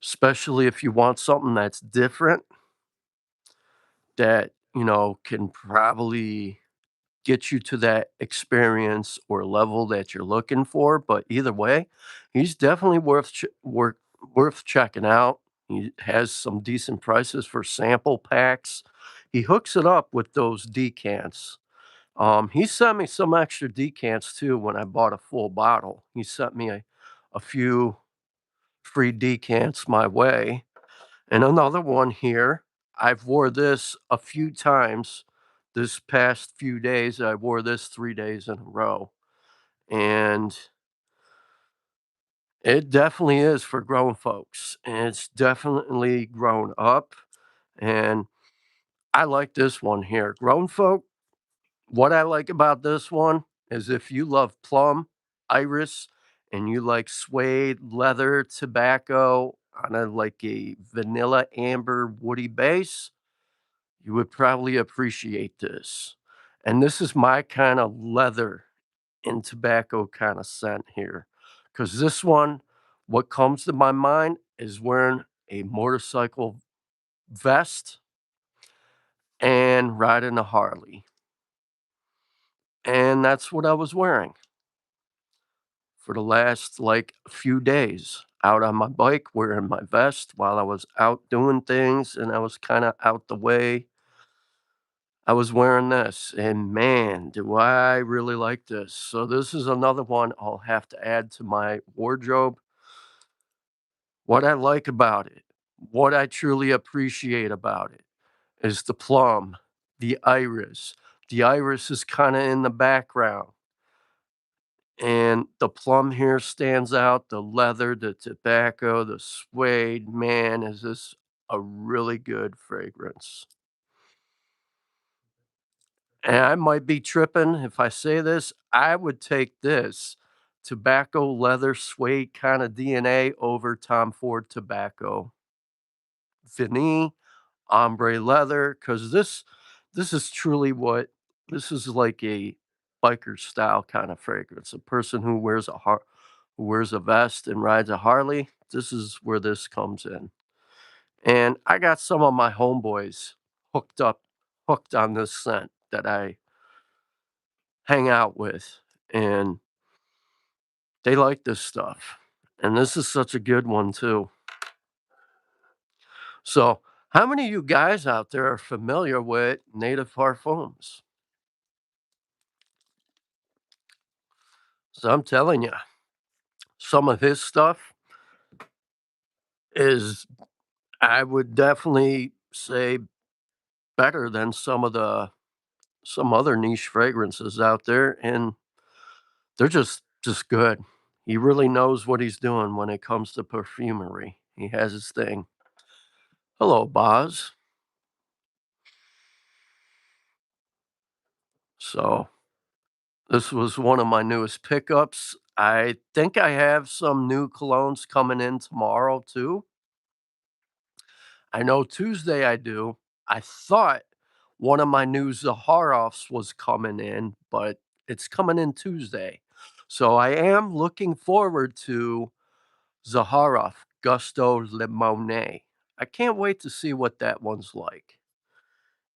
especially if you want something that's different that, can probably get you to that experience or level that you're looking for. But either way, he's definitely worth checking out. He has some decent prices for sample packs. He hooks it up with those decants. He sent me some extra decants too when I bought a full bottle. He sent me a few free decants my way. And another one here, I've wore this a few times this past few days. I wore this 3 days in a row, and it definitely is for grown folks, and it's definitely grown up, and I like this one here. Grown folk, what I like about this one is if you love plum, iris, and you like suede, leather, tobacco on like a vanilla amber woody base, you would probably appreciate this. And this is my kind of leather and tobacco kind of scent here. Because this one, what comes to my mind is wearing a motorcycle vest and riding a Harley. And that's what I was wearing for the last like few days out on my bike, wearing my vest while I was out doing things and I was kind of out the way. I was wearing this, and man, do I really like this. So this is another one I'll have to add to my wardrobe. What I like about it, what I truly appreciate about it is the plum, the iris. The iris is kind of in the background, and the plum here stands out. The leather, the tobacco, the suede. Man, is this a really good fragrance. And I might be tripping if I say this, I would take this tobacco, leather, suede kind of DNA over Tom Ford tobacco, vanille, ombre leather, because this is truly what this is like a biker style kind of fragrance. A person who wears a vest and rides a Harley. This is where this comes in. And I got some of my homeboys hooked up, hooked on this scent that I hang out with, and they like this stuff. And this is such a good one too. So, how many of you guys out there are familiar with native parfums? So I'm telling you, some of his stuff is I would definitely say better than some other niche fragrances out there, and they're just good. He really knows what he's doing when it comes to perfumery. He has his thing. Hello, Boz. So this was one of my newest pickups. I think I have some new colognes coming in tomorrow too. I know Tuesday I do. I thought one of my new Zaharoffs was coming in, but it's coming in Tuesday. So I am looking forward to Zaharoff Gusto Limone. I can't wait to see what that one's like.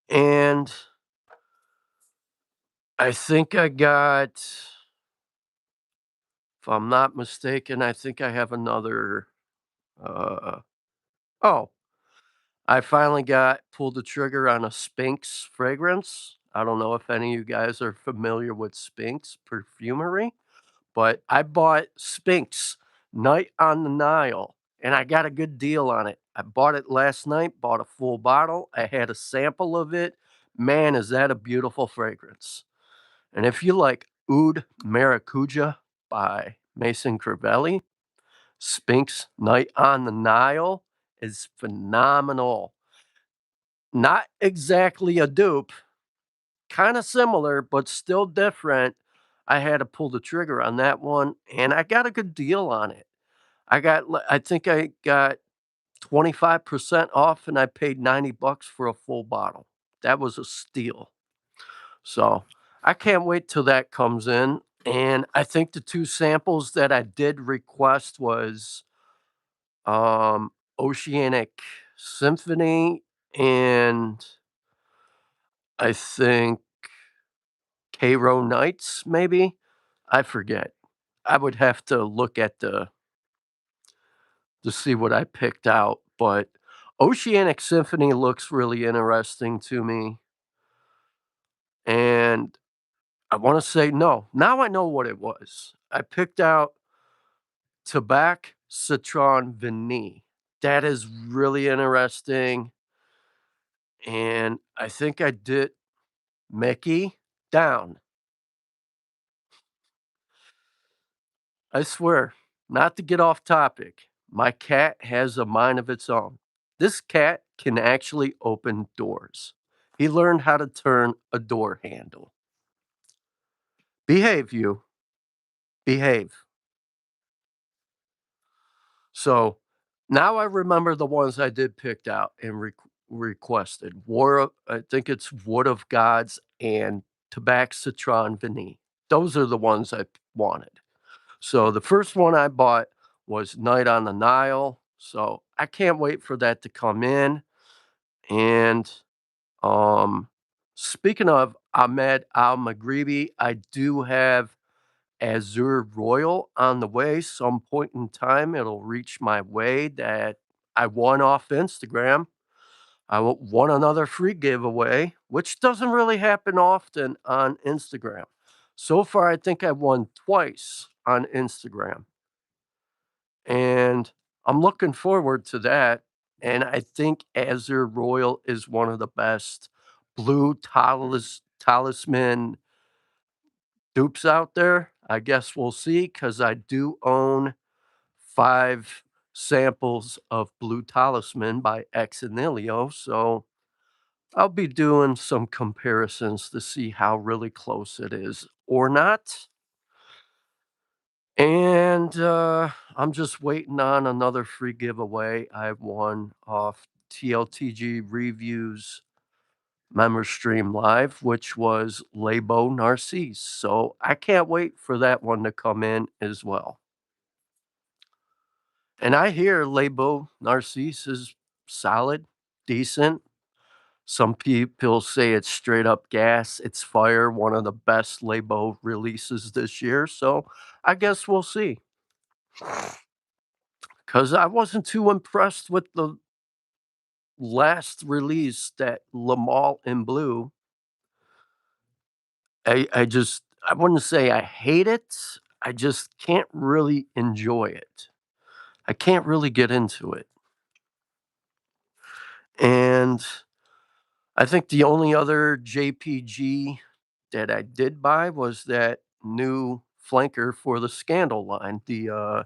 And I think I got, if I'm not mistaken, I think I have another. Uh, oh, I finally got pulled the trigger on a Sphinx fragrance. I don't know if any of you guys are familiar with Sphinx perfumery, but I bought Sphinx Night on the Nile and I got a good deal on it. I bought it last night, bought a full bottle. I had a sample of it. Man, is that a beautiful fragrance. And if you like Oud Maracuja by Mason Crivelli, Sphinx Night on the Nile is phenomenal. Not exactly a dupe, kinda similar, but still different. I had to pull the trigger on that one, and I got a good deal on it. I think I got 25% off, and I paid 90 bucks for a full bottle. That was a steal. So, I can't wait till that comes in, and I think the 2 samples that I did request was, Oceanic Symphony and I think Cairo Nights, maybe? I forget. I would have to look at the to see what I picked out, but Oceanic Symphony looks really interesting to me, and I wanna say no, now I know what it was. I picked out Tabac Citron Vanille. That is really interesting, and I think I did Mickey down. I swear, not to get off topic, my cat has a mind of its own. This cat can actually open doors. He learned how to turn a door handle. Behave, you. Behave. So now I remember the ones I did picked out and requested. I think it's Wood of Gods and Tabac Citron Vanille. Those are the ones I wanted. So the first one I bought was Night on the Nile. So I can't wait for that to come in. And um, speaking of Ahmed Al Maghribi, I do have Azure Royal on the way. Some point in time, it'll reach my way that I won off Instagram. Won another free giveaway, which doesn't really happen often on Instagram. So far, I think I won twice on Instagram. And I'm looking forward to that, and I think Azure Royal is one of the best blue talisman dupes out there. I guess we'll see because I do own 5 samples of Blue Talisman by Exinilio, so I'll be doing some comparisons to see how really close it is or not. And, I'm just waiting on another free giveaway. I won off TLTG Reviews Member Stream Live, which was Labo Narcisse. So I can't wait for that one to come in as well. And I hear Labo Narcisse is solid, decent. Some people say it's straight up gas. It's fire, one of the best Labo releases this year. So I guess we'll see. 'Cause I wasn't too impressed with the last release, that Lamal in Blue. I wouldn't say I hate it, I just can't really enjoy it. I can't really get into it. And I think the only other JPG that I did buy was that new flanker for the Scandal line, the,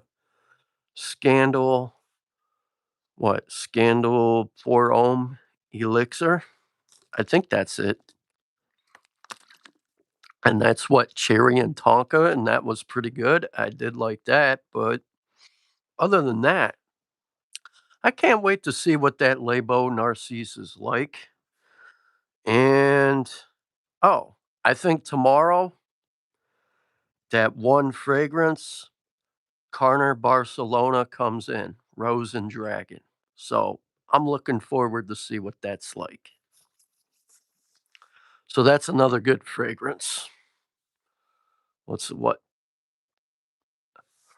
Scandal Scandal 4 ohm elixir? I think that's it. And that's what, cherry and tonka, and that was pretty good. I did like that, but other than that, I can't wait to see what that Labo Narcisse is like. And, oh, I think tomorrow, that one fragrance, Carner Barcelona comes in, Rose and Dragon. So, I'm looking forward to see what that's like. So that's another good fragrance. What?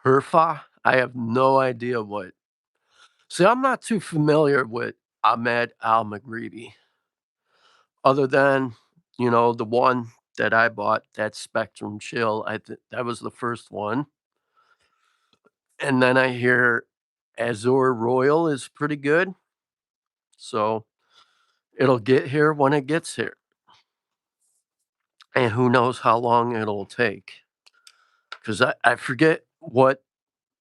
Herfa? I have no idea what. See, I'm not too familiar with Ahmed Al-Maghribi, other than, the one that I bought, that Spectrum Chill. That was the first one. And then I hear Azure Royal is pretty good. So it'll get here when it gets here. And who knows how long it'll take. Because I forget what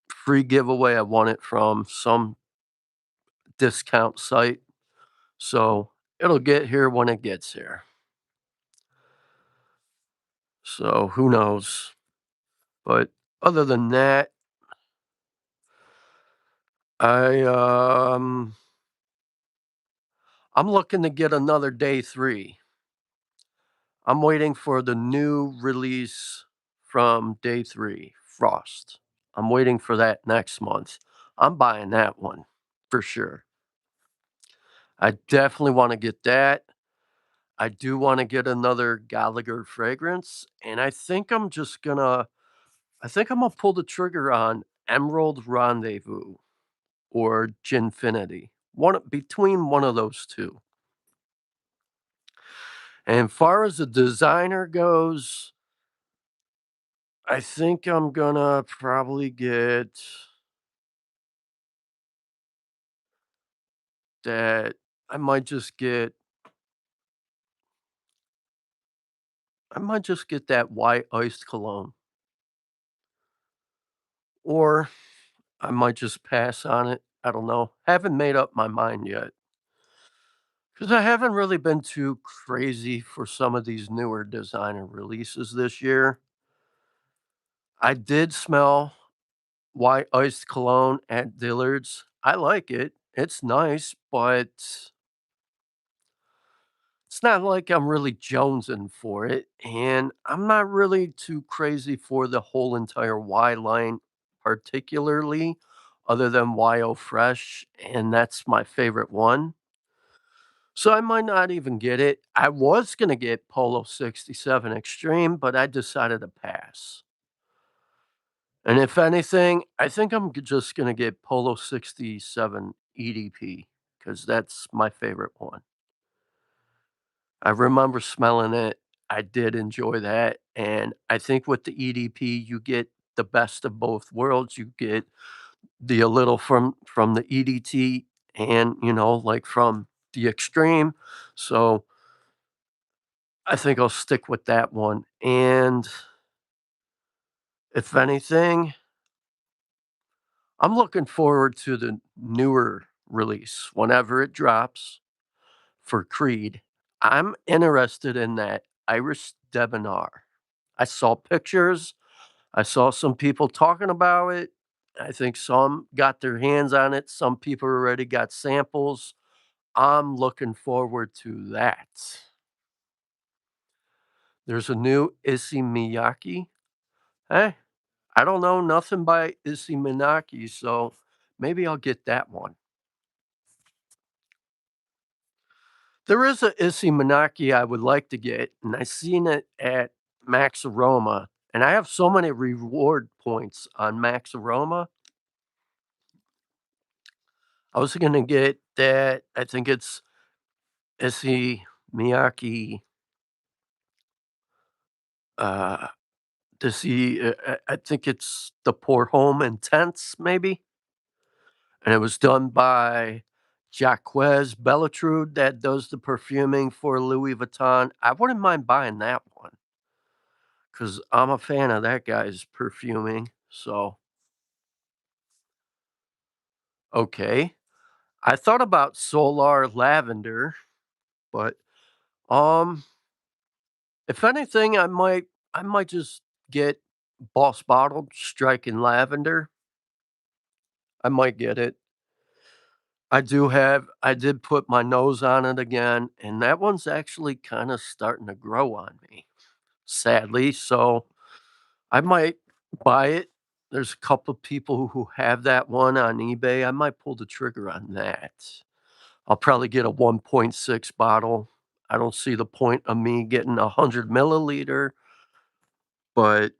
free giveaway I won it from, some discount site. So it'll get here when it gets here. So who knows? But other than that, I I'm looking to get another day 3. I'm waiting for the new release from day 3, Frost. I'm waiting for that next month. I'm buying that one for sure. I definitely want to get that. I do want to get another Gallagher fragrance, and I think I'm gonna pull the trigger on Emerald Rendezvous or Ginfinity. Between one of those two. And far as the designer goes, I think I'm gonna probably get that. I might just get that white iced cologne. Or I might just pass on it. I don't know. Haven't made up my mind yet. Because I haven't really been too crazy for some of these newer designer releases this year. I did smell white iced cologne at Dillard's. I like it. It's nice, but it's not like I'm really jonesing for it. And I'm not really too crazy for the whole entire Y line, particularly, other than YO Fresh. And that's my favorite one. So I might not even get it. I was going to get Polo 67 Extreme, but I decided to pass. And if anything, I think just going to get Polo 67 EDP because that's my favorite one. I remember smelling it. I did enjoy that. And I think with the EDP, you get the best of both worlds. You get the a little from the EDT and, like from the extreme. So I think I'll stick with that one. And if anything, I'm looking forward to the newer release whenever it drops for Creed. I'm interested in that Iris Debonair. I saw pictures. I saw some people talking about it. I think some got their hands on it. Some people already got samples. I'm looking forward to that. There's a new Issey Miyake. Hey, I don't know nothing by Issey Miyake, so maybe I'll get that one. There is a Issey Miyake I would like to get, and I seen it at Max Aroma, and I have so many reward points on Max Aroma. I was gonna get that. I think it's Issey Miyake. Uh, to see, I think it's the Pour Home Intense, maybe, and it was done by Jacques Bellatrude that does the perfuming for Louis Vuitton. I wouldn't mind buying that one because 'cause I'm a fan of that guy's perfuming, so okay. I thought about Solar Lavender, but, um, if anything, I might just get Boss Bottled Striking Lavender. I might get it. I did put my nose on it again, and that one's actually kinda starting to grow on me, sadly, so I might buy it. There's a couple people who have that one on eBay. I might pull the trigger on that. I'll probably get a 1.6 bottle. I don't see the point of me getting a 100 milliliter, but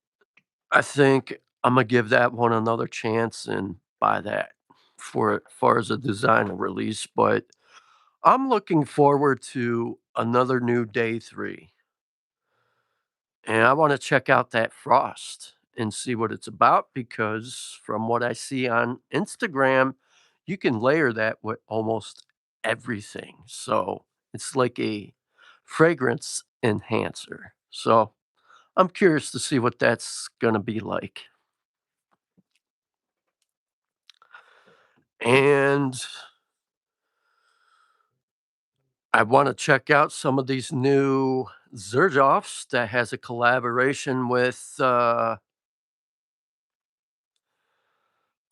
I think Imma give that one another chance and buy that for as far as a designer release, but I'm looking forward to another new day 3, and I wanna check out that frost and see what it's about because from what I see on Instagram, you can layer that with almost everything, so it's like a fragrance enhancer, so I'm curious to see what that's gonna be like. And I wanna check out some of these new Xerjoffs that has a collaboration with,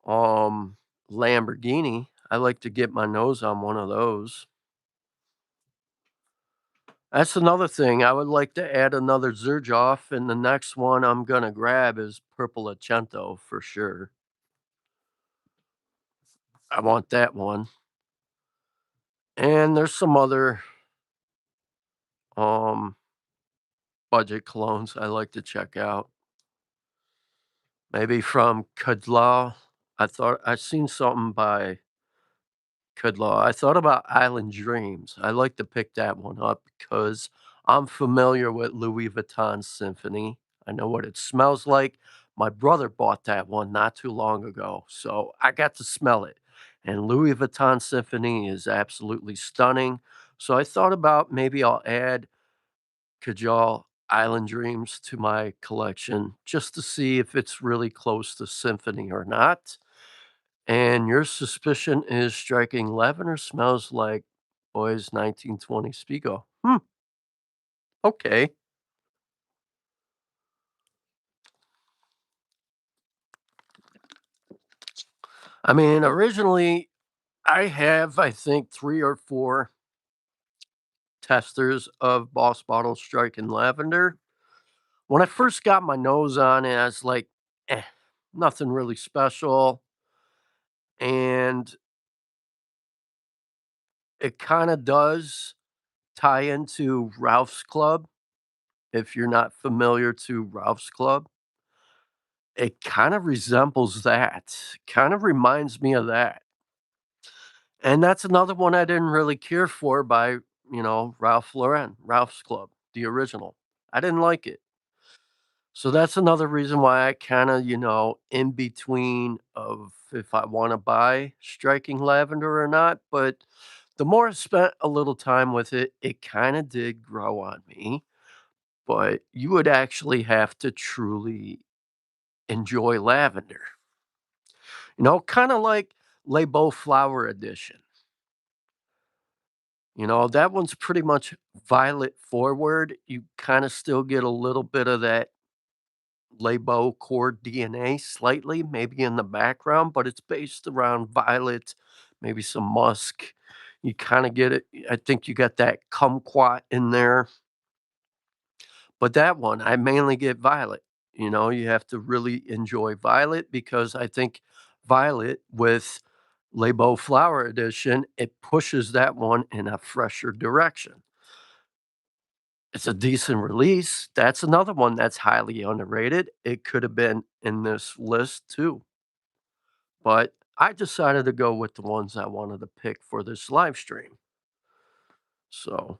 um, Lamborghini. I like to get my nose on one of those. That's another thing, I would like to add another Xerjoff, and the next one I'm gonna grab is Purple Accento for sure. I want that one. And there's some other, um, budget colognes I like to check out. Maybe from Cologne. I seen something by Cologne. I thought about Island Dreams. I like to pick that one up because I'm familiar with Louis Vuitton Symphony. I know what it smells like. My brother bought that one not too long ago, so I got to smell it. And Louis Vuitton Symphony is absolutely stunning. So I thought about maybe I'll add Kajal Island Dreams to my collection just to see if it's really close to Symphony or not. And your suspicion is striking. Lavender smells like boys 1920 Spiegel. Okay. I mean, originally, I think 3 or 4 testers of Boss Bottle Striking Lavender. When I first got my nose on it, I was like, "Eh, nothing really special." And it kinda does tie into Ralph's Club, if you're not familiar to Ralph's Club. It kind of resembles that, kind of reminds me of that, and that's another one I didn't really care for by, Ralph Lauren, Ralph's Club, the original. I didn't like it. So that's another reason why I kinda, in between of if I wanna buy Striking Lavender or not, but the more I spent a little time with it, it kinda did grow on me, but you would actually have to truly enjoy lavender. Kinda like Les Beaux Flower Edition. That one's pretty much violet forward. You kinda still get a little bit of that Les Beaux core DNA slightly, maybe in the background, but it's based around violet, maybe some musk. You kinda get it I think you got that kumquat in there. But that one, I mainly get violet. You have to really enjoy violet because I think violet with Les Beaux Flower Edition, it pushes that one in a fresher direction. It's a decent release. That's another one that's highly underrated. It could have been in this list too, but I decided to go with the ones I wanted to pick for this live stream. So,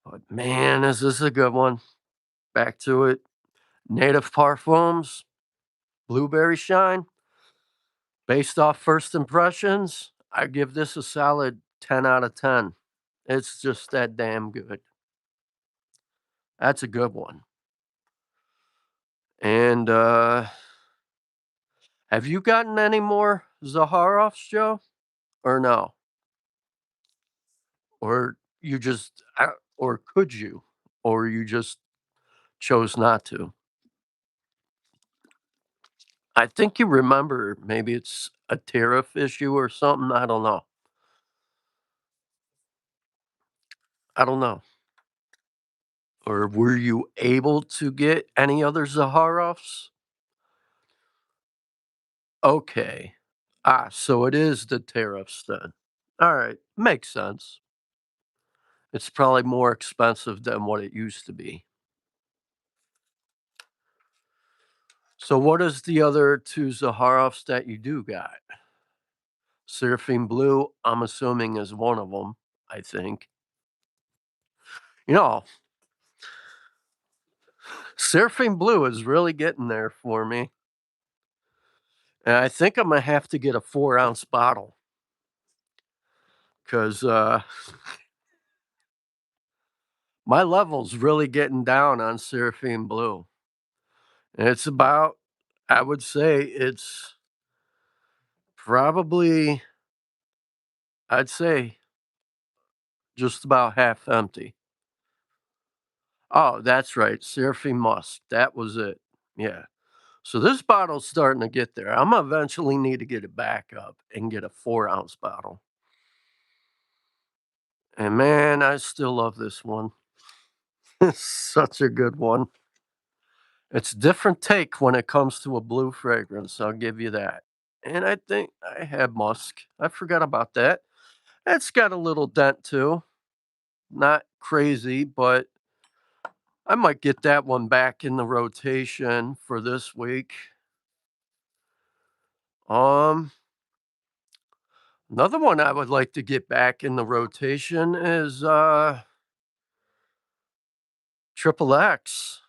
but man, is this a good one. Back to it. Native Parfums. Blueberry Shine, based off first impressions, I give this a solid 10 out of 10. It's just that damn good. That's a good one. And, have you gotten any more Zaharoffs, Joe? Or no? Or you just or could you? Or you just chose not to? I think you remember maybe it's a tariff issue or something, I don't know. I don't know. Or were you able to get any other Zaharoffs? Okay. So it is the tariffs then. Alright, makes sense. It's probably more expensive than what it used to be. So what is the other 2 Zaharoffs that you do got? Surfing Blue, I'm assuming is one of them. I think. You know, Surfing Blue is really getting there for me, and I think Imma have to get a 4-ounce bottle 'cause, my level's really getting down on Seraphine Blue. And it's about I would say it's probably I'd say just about half empty. Oh, that's right, Seraphine Musk, that was it. Yeah. So this bottle's starting to get there. Imma eventually need to get it back up and get a 4-ounce bottle. And man, I still love this one. It's such a good one. It's different take when it comes to a blue fragrance, I'll give you that. And I think I had musk. I forgot about that. It's got a little dent too. Not crazy, but I might get that one back in the rotation for this week. Um, Another one I would like to get back in the rotation is Triple X.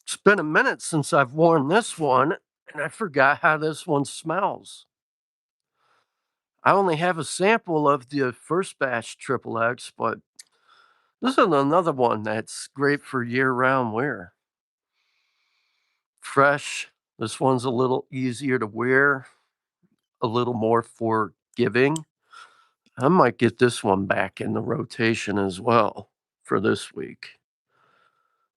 It's been a minute since I've worn this one, and I forgot how this one smells. I only have a sample of the first batch Triple X, but this is another one that's great for year-round wear. Fresh. This one's a little easier to wear, a little more forgiving. I might get this one back in the rotation as well for this week.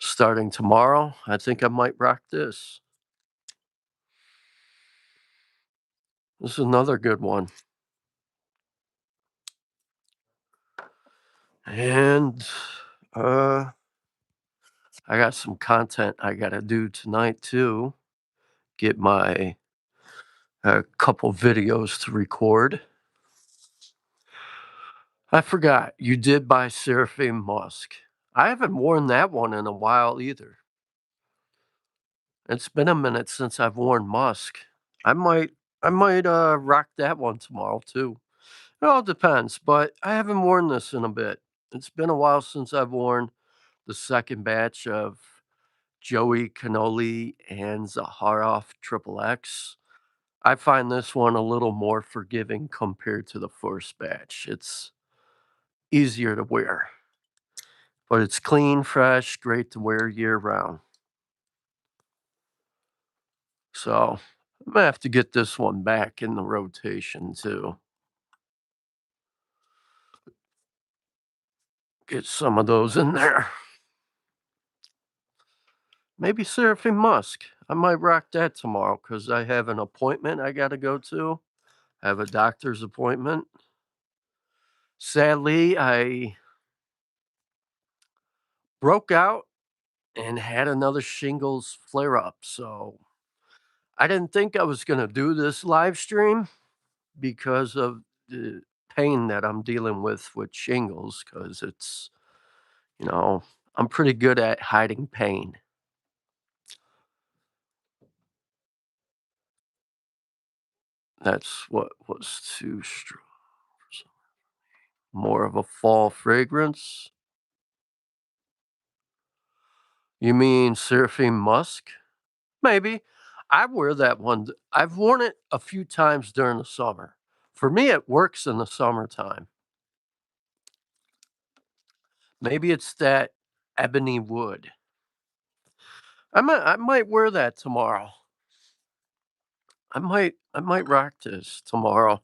Starting tomorrow, I think I might rock this. This is another good one. And uh I got some content I gotta do tonight too. Get my couple videos to record. I forgot you did buy Seraphim Musk. I haven't worn that one in a while either. It's been a minute since I've worn Musk. I might I might rock that one tomorrow too. It all depends, but I haven't worn this in a bit. It's been a while since I've worn the second batch of Joey Cannoli and Zaharoff Triple X. I find this one a little more forgiving compared to the first batch. It's easier to wear, but it's clean, fresh, great to wear year round. So I'm gonna have to get this one back in the rotation too. Get some of those in there. Maybe Seraphim Musk. I might rock that tomorrow because I have an appointment I got to go to. I have a doctor's appointment. Sadly, I broke out and had another shingles flare up. So I didn't think I was going to do this live stream because of the pain that I'm dealing with shingles because it's, you know, I'm pretty good at hiding pain. That's what was too strong. More of a fall fragrance. You mean Seraphim Musk? Maybe. I wear that one. I've worn it a few times during the summer. For me, it works in the summertime. Maybe it's that ebony wood. I might wear that tomorrow. I might rock this tomorrow.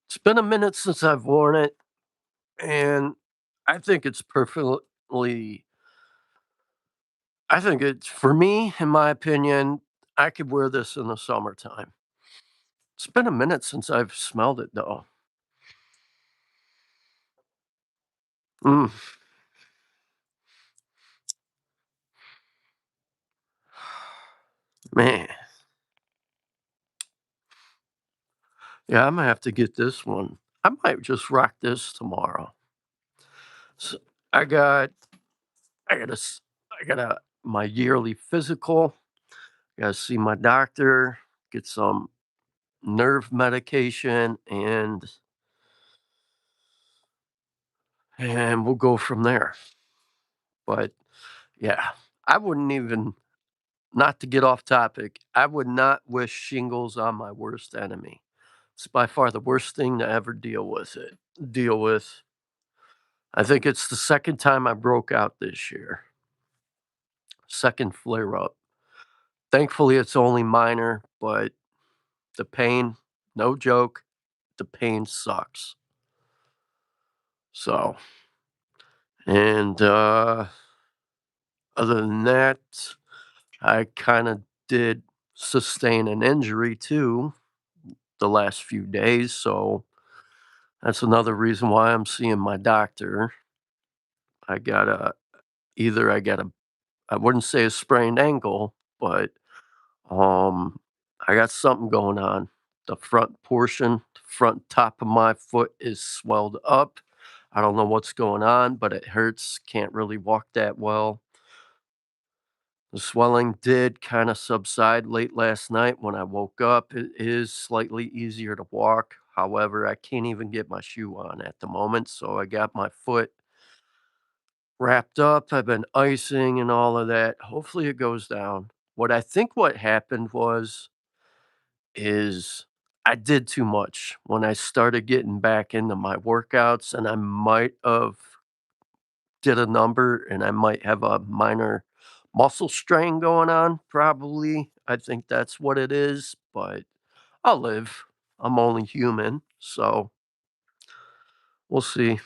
It's been a minute since I've worn it, and I think it's perfectly I think it's for me, in my opinion, I could wear this in the summertime. It's been a minute since I've smelled it though. Mm, man. Yeah, I'm gonna have to get this one. I might just rock this tomorrow. So I got I gotta I gotta my yearly physical. Gotta see my doctor, get some nerve medication, and we'll go from there. But yeah, I wouldn't even not to get off topic, I would not wish shingles on my worst enemy. It's by far the worst thing to ever deal with. I think it's the second time I broke out this year. Second flare up. Thankfully, it's only minor, but the pain, no joke, the pain sucks. So, and other than that, I kind of did sustain an injury too the last few days. So, that's another reason why I'm seeing my doctor. I got a either I got a I wouldn't say a sprained ankle, but um I got something going on. The front portion, front top of my foot is swelled up. I don't know what's going on, but it hurts. Can't really walk that well. The swelling did kind of subside late last night when I woke up. It is slightly easier to walk. However, I can't even get my shoe on at the moment. So I got my foot wrapped up. I've been icing and all of that. Hopefully it goes down. What I think what happened is I did too much when I started getting back into my workouts, and I might have did a number and I might have a minor muscle strain going on, probably. I think that's what it is, but I'll live. I'm only human, so we'll see.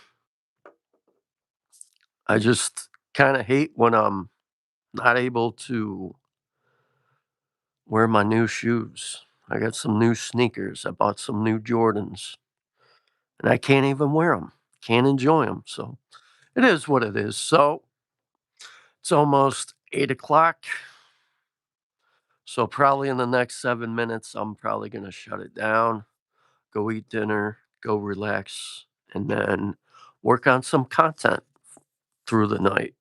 I just kind of hate when I'm not able to wear my new shoes. I got some new sneakers. I bought some new Jordans, and I can't even wear them. Can't enjoy them. So it is what it is. So it's almost 8 o'clock. So probably in the next 7 minutes, I'm probably gonna shut it down, go eat dinner, go relax, and then work on some content through the night.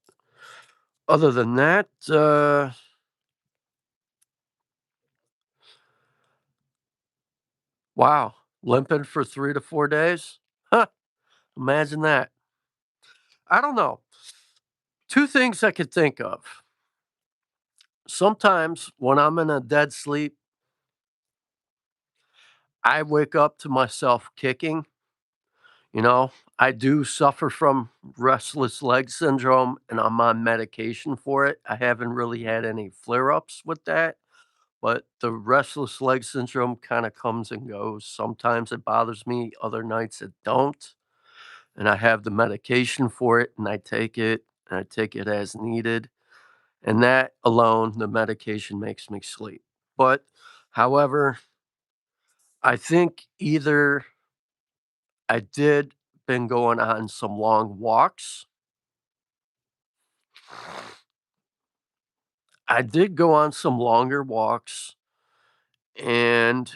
Other than that, wow, limping for 3 to 4 days. Huh, imagine that. I don't know. Two things I could think of. Sometimes when I'm in a dead sleep, I wake up to myself kicking. You know, I do suffer from restless leg syndrome and I'm on medication for it. I haven't really had any flare ups with that, but the restless leg syndrome kind of comes and goes. Sometimes it bothers me, other nights it don't. And I have the medication for it and I take it and I take it as needed. And that alone, the medication makes me sleep. But however, I think either I did been going on some long walks. I did go on some longer walks, and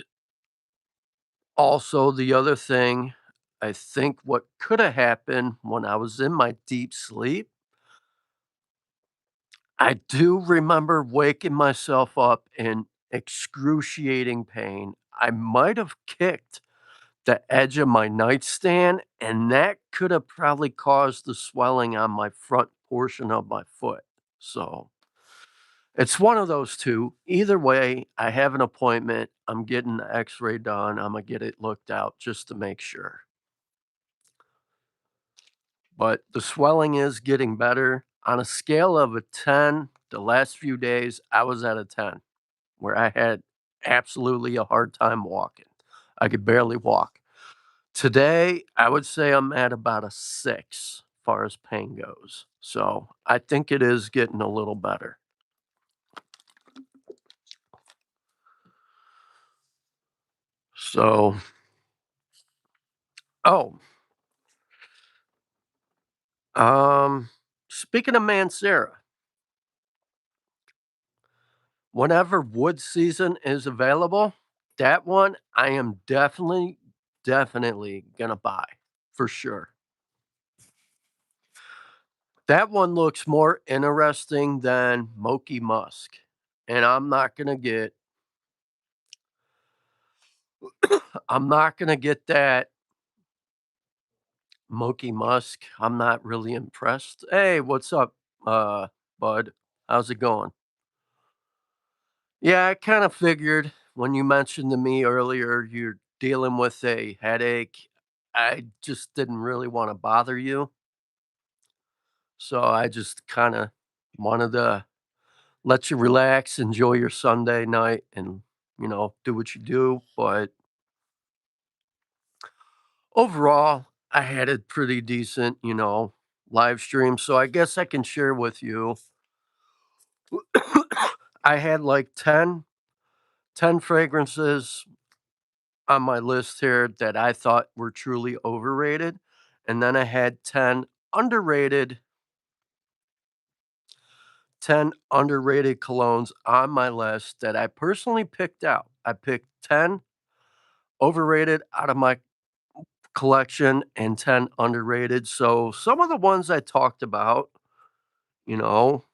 also the other thing, I think what coulda happened when I was in my deep sleep, I do remember waking myself up in excruciating pain. I might have kicked the edge of my nightstand, and that could have probably caused the swelling on my front portion of my foot. So, It's one of those 2. Either way, I have an appointment. I'm getting the X-ray done. Imma get it looked out just to make sure. But the swelling is getting better. On a scale of a 10, the last few days, I was at a 10, where I had absolutely a hard time walking. I could barely walk. Today, I would say I'm at about a 6 far as pain goes. So, I think it is getting a little better. So oh, um, speaking of Mancera, whenever wood season is available, that one I am definitely gonna buy for sure. That one looks more interesting than Moki Musk, and I'm not gonna get that Moki Musk. I'm not really impressed. Hey, what's up, bud? How's it going? Yeah, I kind of figured when you mentioned to me earlier you're dealing with a headache. I just didn't really want to bother you. So I just kind of wanted to let you relax, enjoy your Sunday night, and, do what you do. But overall, I had a pretty decent, live stream. So I guess I can share with you. I had like ten fragrances on my list here that I thought were truly overrated, and then I had underrated 10 underrated colognes on my list that I personally picked out. I picked 10 overrated out of my collection and 10 underrated. So some of the ones I talked about, you know,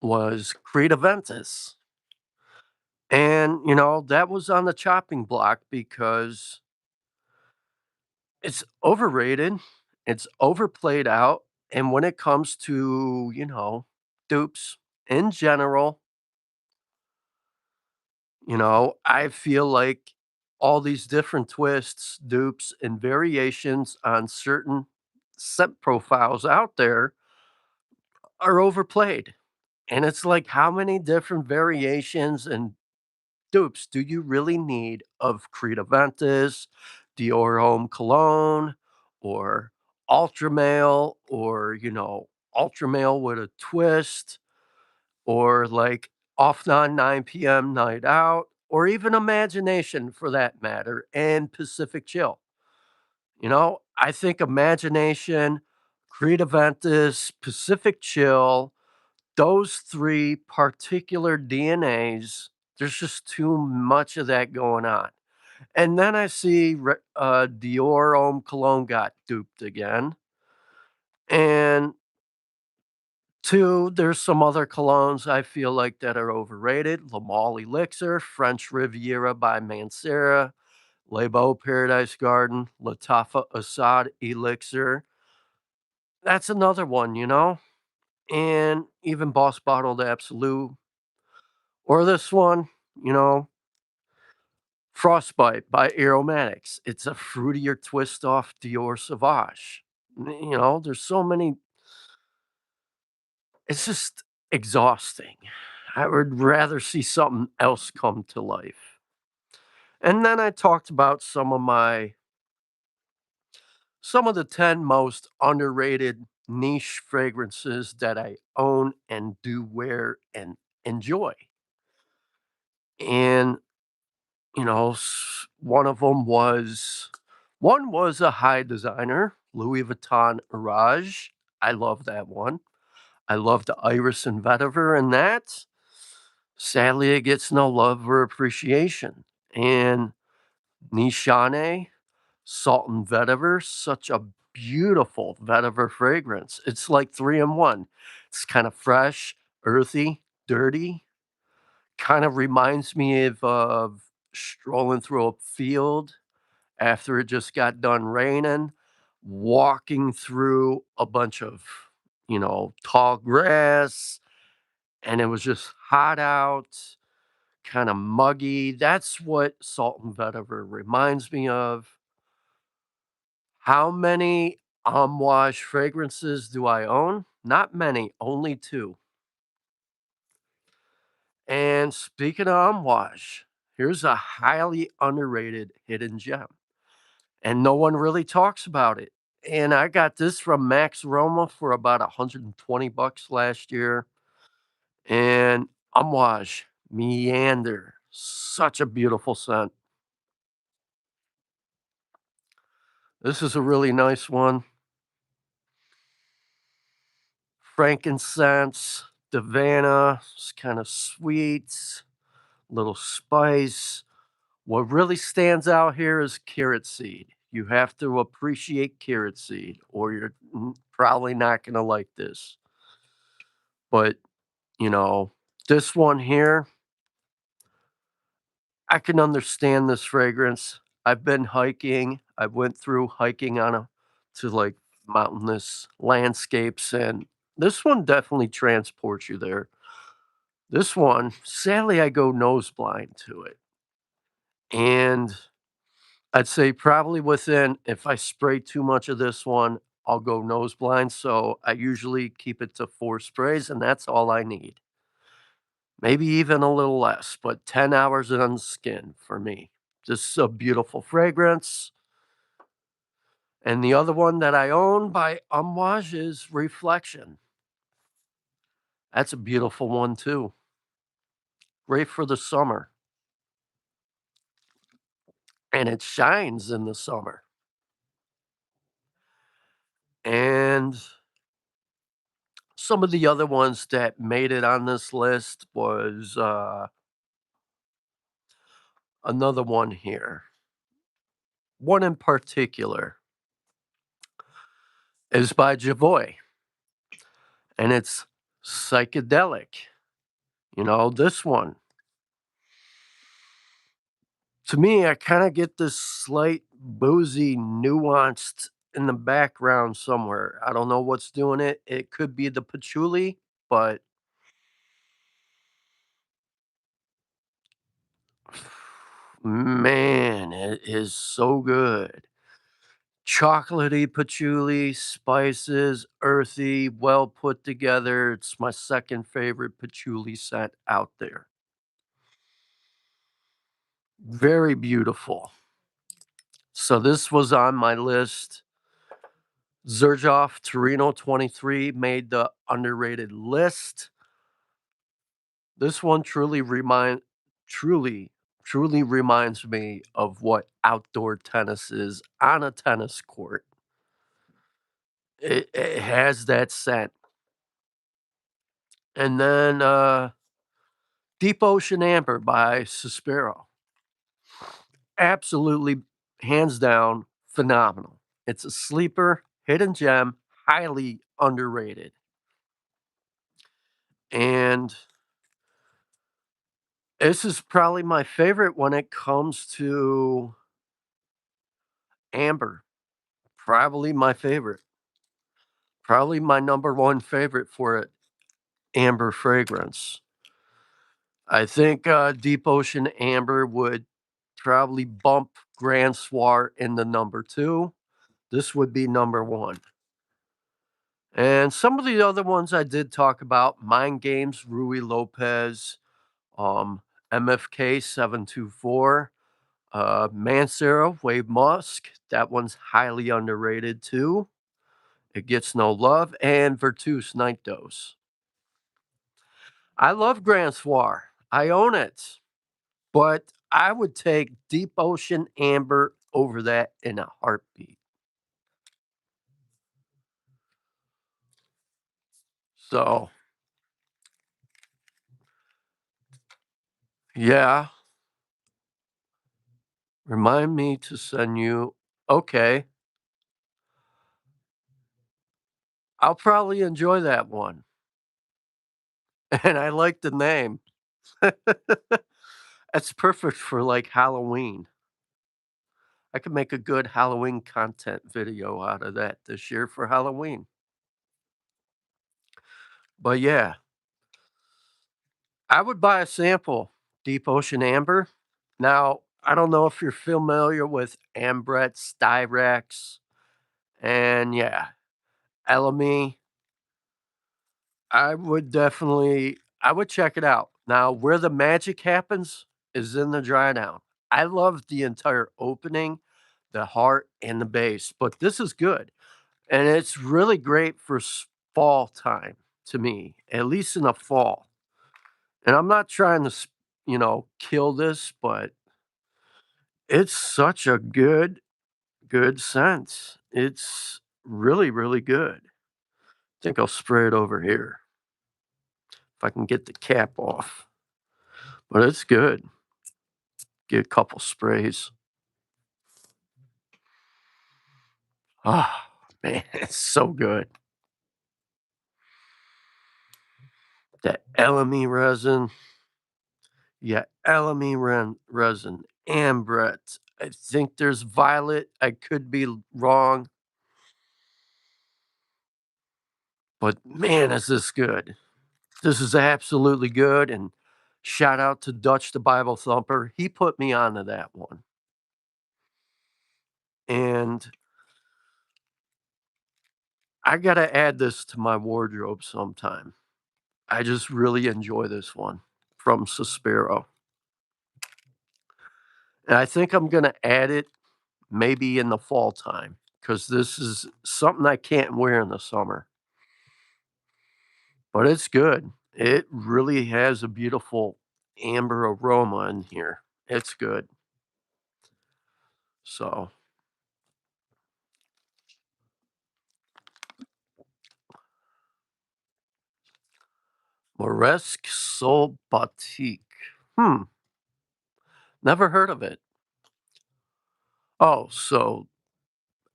was Creed Aventus. And, that was on the chopping block because it's overrated, it's overplayed out, and when it comes to, dupes in general, I feel like all these different twists, dupes, and variations on certain scent profiles out there are overplayed. And it's like, how many different variations and dupes do you really need of Creed Aventus, Dior Homme Cologne, or Ultra Male, or, Ultra Male with a twist, or like Off on 9 PM Night Out, or even Imagination for that matter, and Pacific Chill. I think Imagination, Creed Aventus, Pacific Chill, those 3 particular DNAs, there's just too much of that going on. And then I see Dior Homme Cologne got duped again. And 2, there's some other colognes I feel like that are overrated. Le Male Elixir, French Riviera by Mancera, Les Beaux Paradise Garden, Latafa Assad Elixir. That's another one, And even Boss Bottled Absolute. Or this one, you know, Frostbite by Aromatics. It's a fruitier twist off Dior Sauvage. There's so many. It's just exhausting. I would rather see something else come to life. And then I talked about some of the 10 most underrated niche fragrances that I own and do wear and enjoy. And, one was a high designer, Louis Vuitton Mirage. I love that one. I love the iris and vetiver in that. Sadly, it gets no love or appreciation. And Nishane, Salt and Vetiver, such a beautiful vetiver fragrance. It's like 3 in 1. It's kind of fresh, earthy, dirty, kind of reminds me of strolling through a field after it just got done raining, walking through a bunch of, tall grass, and it was just hot out, kinda muggy. That's what Salt and Vetiver reminds me of. How many Amouage fragrances do I own? Not many, only 2. And speaking of Amouage, here's a highly underrated hidden gem, and no one really talks about it. And I got this from Max Roma for about 120 bucks last year. And Amouage Meander, such a beautiful scent. This is a really nice one. Frankincense, Davana, it's kind of sweet, little spice. What really stands out here is carrot seed. You have to appreciate carrot seed, or you're probably not going to like this. But, you know, this one here, I can understand this fragrance. I've been hiking. I went through hiking on a to like mountainous landscapes, and this one definitely transports you there. This one, sadly, I go nose blind to it. And I'd say probably within, if I spray too much of this one, I'll go nose blind. So I usually keep it to 4 sprays, and that's all I need. Maybe even a little less, but 10 hours on the skin for me. This is a beautiful fragrance. And the other one that I own by Amouage is Reflection. That's a beautiful one too. Great for the summer. And it shines in the summer. And some of the other ones that made it on this list was another one here. One in particular is by Javoy, and it's psychedelic. You know, this one, to me, I kind of get this slight boozy, nuanced in the background somewhere. I don't know what's doing it. It could be the patchouli, but man, it is so good. Chocolatey patchouli, spices, earthy, well put together. It's my second favorite patchouli scent out there. Very beautiful. So this was on my list. Zerjoff Torino 23 made the underrated list. This one truly, truly reminds me of what outdoor tennis is on a tennis court. It has that scent. And then Deep Ocean Amber by Suspiro. Absolutely, hands down, phenomenal. It's a sleeper, hidden gem, highly underrated. And this is probably my favorite when it comes to amber. Probably my favorite. Probably my number one favorite for it, amber fragrance. I think Deep Ocean Amber would probably bump Grand Soir in the number two. This would be number one. And some of the other ones I did talk about, Mind Games, Rui Lopez, um, MFK 724, Mancera Wave Musk. That one's highly underrated too. It gets no love. And Virtus Night Dose. I love Grand Soir. I own it. But I would take Deep Ocean Amber over that in a heartbeat. So, yeah, remind me to send you. Okay, I'll probably enjoy that one. And I like the name. That's perfect for like Halloween. I could make a good Halloween content video out of that this year for Halloween. But yeah, I would buy a sample, Deep Ocean Amber. Now, I don't know if you're familiar with Ambret, Styrex, and yeah, LME. I would check it out. Now, where the magic happens is in the dry down. I love the entire opening, the heart, and the base, but this is good. And it's really great for fall time to me, at least in the fall. And I'm not trying to, kill this, but it's such a good scent. It's really, really good. I think I'll spray it over here if I can get the cap off. But it's good. Get a couple sprays. Ah, man, it's so good. That LME resin. Yeah, resin, ambret. I think there's violet. I could be wrong, but man, is this good. This is absolutely good. And shout out to Dutch the Bible Thumper. He put me onto that one. And I got to add this to my wardrobe sometime. I just really enjoy this one from Suspiro. And I think I'm going to add it maybe in the fall time because this is something I can't wear in the summer. But it's good. It really has a beautiful amber aroma in here. It's good. So, Moresque Soul Batik. Hmm, never heard of it. Oh, so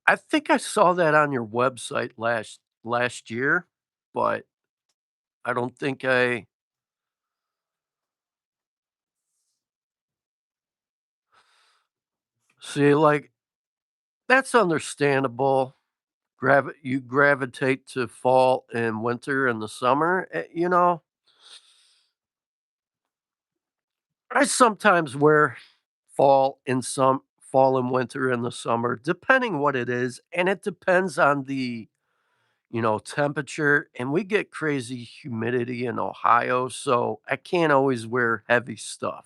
I think I saw that on your website last year, but I don't think I see, like, that's understandable. You gravitate to fall and winter and the summer. I sometimes wear fall and winter in the summer, depending what it is, and it depends on the, temperature, and we get crazy humidity in Ohio, so I can't always wear heavy stuff.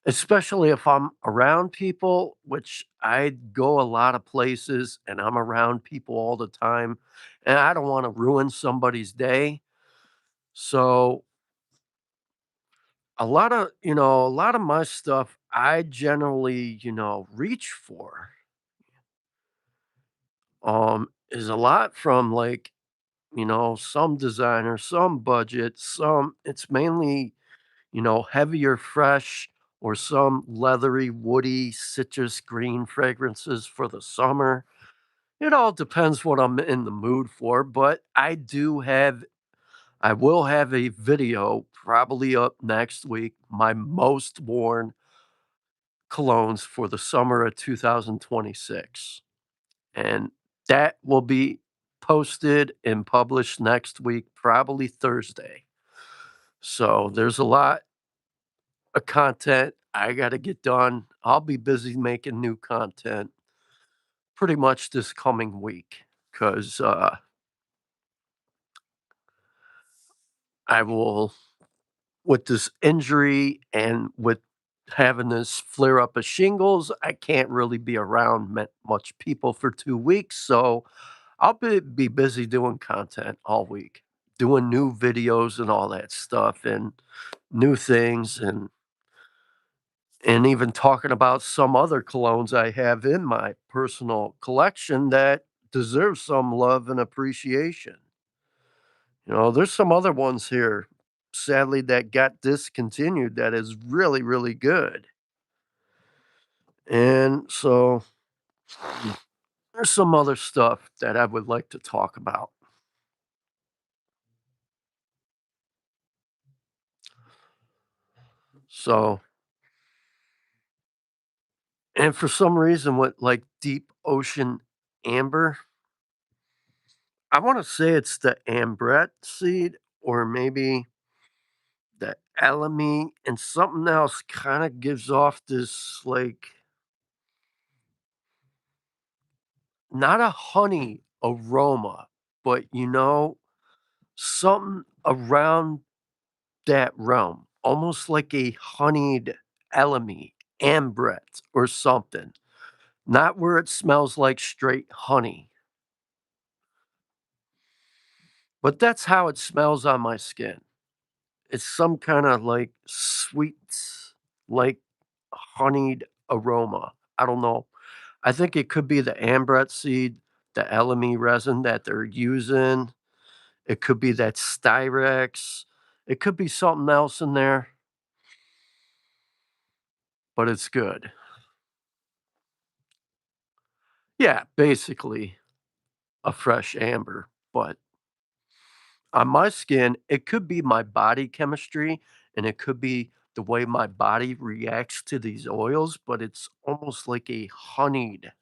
Especially if I'm around people, which I go a lot of places and I'm around people all the time, and I don't wanna ruin somebody's day. So, a lot of my stuff, I generally, reach for, is a lot from, like, some designer, some budget, some it's mainly, heavier fresh or some leathery, woody, citrus green fragrances for the summer. It all depends what I'm in the mood for, but I will have a video probably up next week, my most worn colognes for the summer of 2026. And that will be posted and published next week, probably Thursday. So there's a lot of content I got to get done. I'll be busy making new content pretty much this coming week because I will, with this injury and with having this flare up of shingles, I can't really be around much people for 2 weeks. So I'll be busy doing content all week, doing new videos and all that stuff and new things and even talking about some other colognes I have in my personal collection that deserve some love and appreciation. There's some other ones here, sadly, that got discontinued that is really, really good. And so there's some other stuff that I would like to talk about. So, and for some reason, with like deep ocean amber, I want to say it's the ambret seed, or maybe the elemi, and something else kinda gives off this, like, not a honey aroma, but, something around that realm, almost like a honeyed elemi, ambret, or something. Not where it smells like straight honey, but that's how it smells on my skin. It's some kinda, like, sweet, like, honeyed aroma. I don't know. I think it could be the ambret seed, the elemi resin that they're using. It could be that Styrex. It could be something else in there, but it's good. Yeah, basically a fresh amber, but on my skin, it could be my body chemistry, and it could be the way my body reacts to these oils, but it's almost like a honeyed,